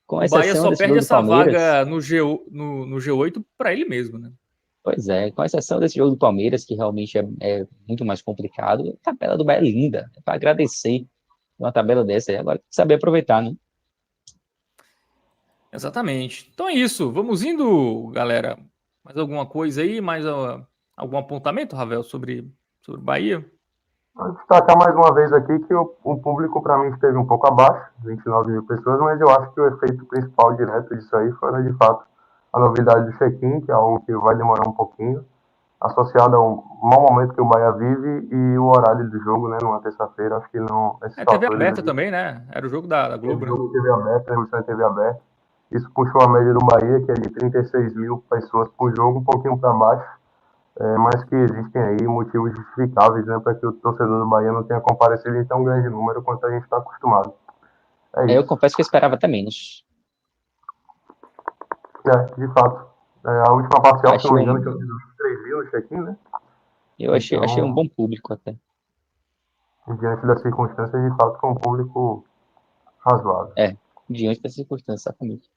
Speaker 5: Com
Speaker 2: O Bahia
Speaker 5: exceção
Speaker 2: só
Speaker 5: desse
Speaker 2: perde
Speaker 5: jogo do
Speaker 2: essa
Speaker 5: Palmeiras.
Speaker 2: vaga no G8 para ele mesmo, né?
Speaker 5: Pois é, com exceção desse jogo do Palmeiras, que realmente é muito mais complicado, a tabela do Bahia é linda. É para agradecer uma tabela dessa aí. Agora tem que saber aproveitar, né?
Speaker 2: Exatamente. Então é isso. Vamos indo, galera. Mais alguma coisa aí? Mais algum apontamento, Ravel, sobre Bahia?
Speaker 6: Vou destacar mais uma vez aqui que o público para mim esteve um pouco abaixo, 29 mil pessoas, mas eu acho que o efeito principal direto disso aí foi, de fato, a novidade do check-in, que é algo que vai demorar um pouquinho, associado a um mau momento que o Bahia vive e o horário do jogo, né, numa terça-feira. Acho que não... Esses
Speaker 2: TV
Speaker 6: fatores
Speaker 2: aberta
Speaker 6: aí,
Speaker 2: também, né? Era o jogo da Globo, né?
Speaker 6: jogo em TV aberta, transmissão em TV aberta. Isso puxou a média do Bahia, que é de 36 mil pessoas por jogo, um pouquinho para baixo. Mas que existem aí motivos justificáveis, né, para que o torcedor do Bahia não tenha comparecido em tão grande número quanto a gente está acostumado. É
Speaker 5: Eu
Speaker 6: isso.
Speaker 5: confesso que eu esperava até menos.
Speaker 6: De fato. A última parcial, se
Speaker 5: Achei
Speaker 6: não me engano,
Speaker 5: um-
Speaker 6: que eu fiz uns 3 mil no check-in, né?
Speaker 5: Eu achei um
Speaker 6: Então,
Speaker 5: bom público até.
Speaker 6: diante das circunstâncias, de fato, foi um público razoável.
Speaker 5: Diante das circunstâncias, exatamente.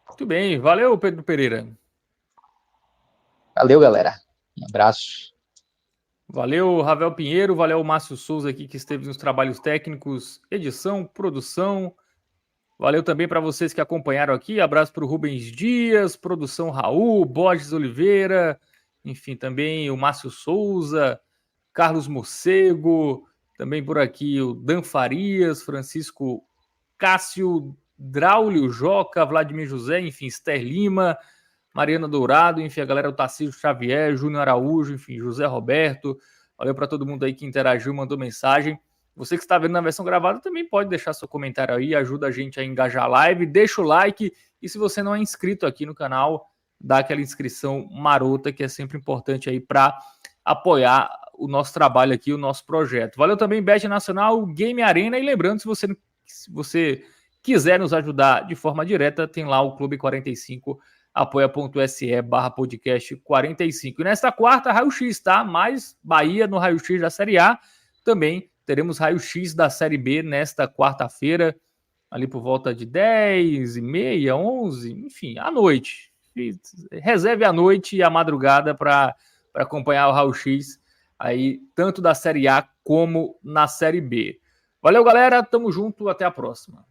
Speaker 2: Muito bem, valeu, Pedro Pereira.
Speaker 5: Valeu, galera. Um abraço.
Speaker 2: Valeu, Ravel Pinheiro, valeu, Márcio Souza aqui, que esteve nos trabalhos técnicos, edição, produção. Valeu também para vocês que acompanharam aqui. Abraço para o Rubens Dias, produção Raul, Borges Oliveira, enfim, também o Márcio Souza, Carlos Morcego, também por aqui o Dan Farias, Francisco Cássio, Draulio Joca, Vladimir José, enfim, Esther Lima, Mariana Dourado, enfim, a galera do Tarcísio Xavier, Júnior Araújo, enfim, José Roberto. Valeu para todo mundo aí que interagiu, mandou mensagem. Você que está vendo na versão gravada também pode deixar seu comentário aí, ajuda a gente a engajar a live, deixa o like e se você não é inscrito aqui no canal, dá aquela inscrição marota que é sempre importante aí para apoiar o nosso trabalho aqui, o nosso projeto. Valeu também, Bet Nacional, Game Arena e lembrando, se você quiser nos ajudar de forma direta, tem lá o Clube 45, apoia.se/podcast 45. E nesta quarta, raio-x, tá? Mais Bahia no raio-x da Série A, também teremos raio-x da Série B nesta quarta-feira, ali por volta de 10h30, 11, enfim, à noite. Reserve a noite e a madrugada para acompanhar o raio-x aí, tanto da Série A como na Série B. Valeu, galera. Tamo junto. Até a próxima.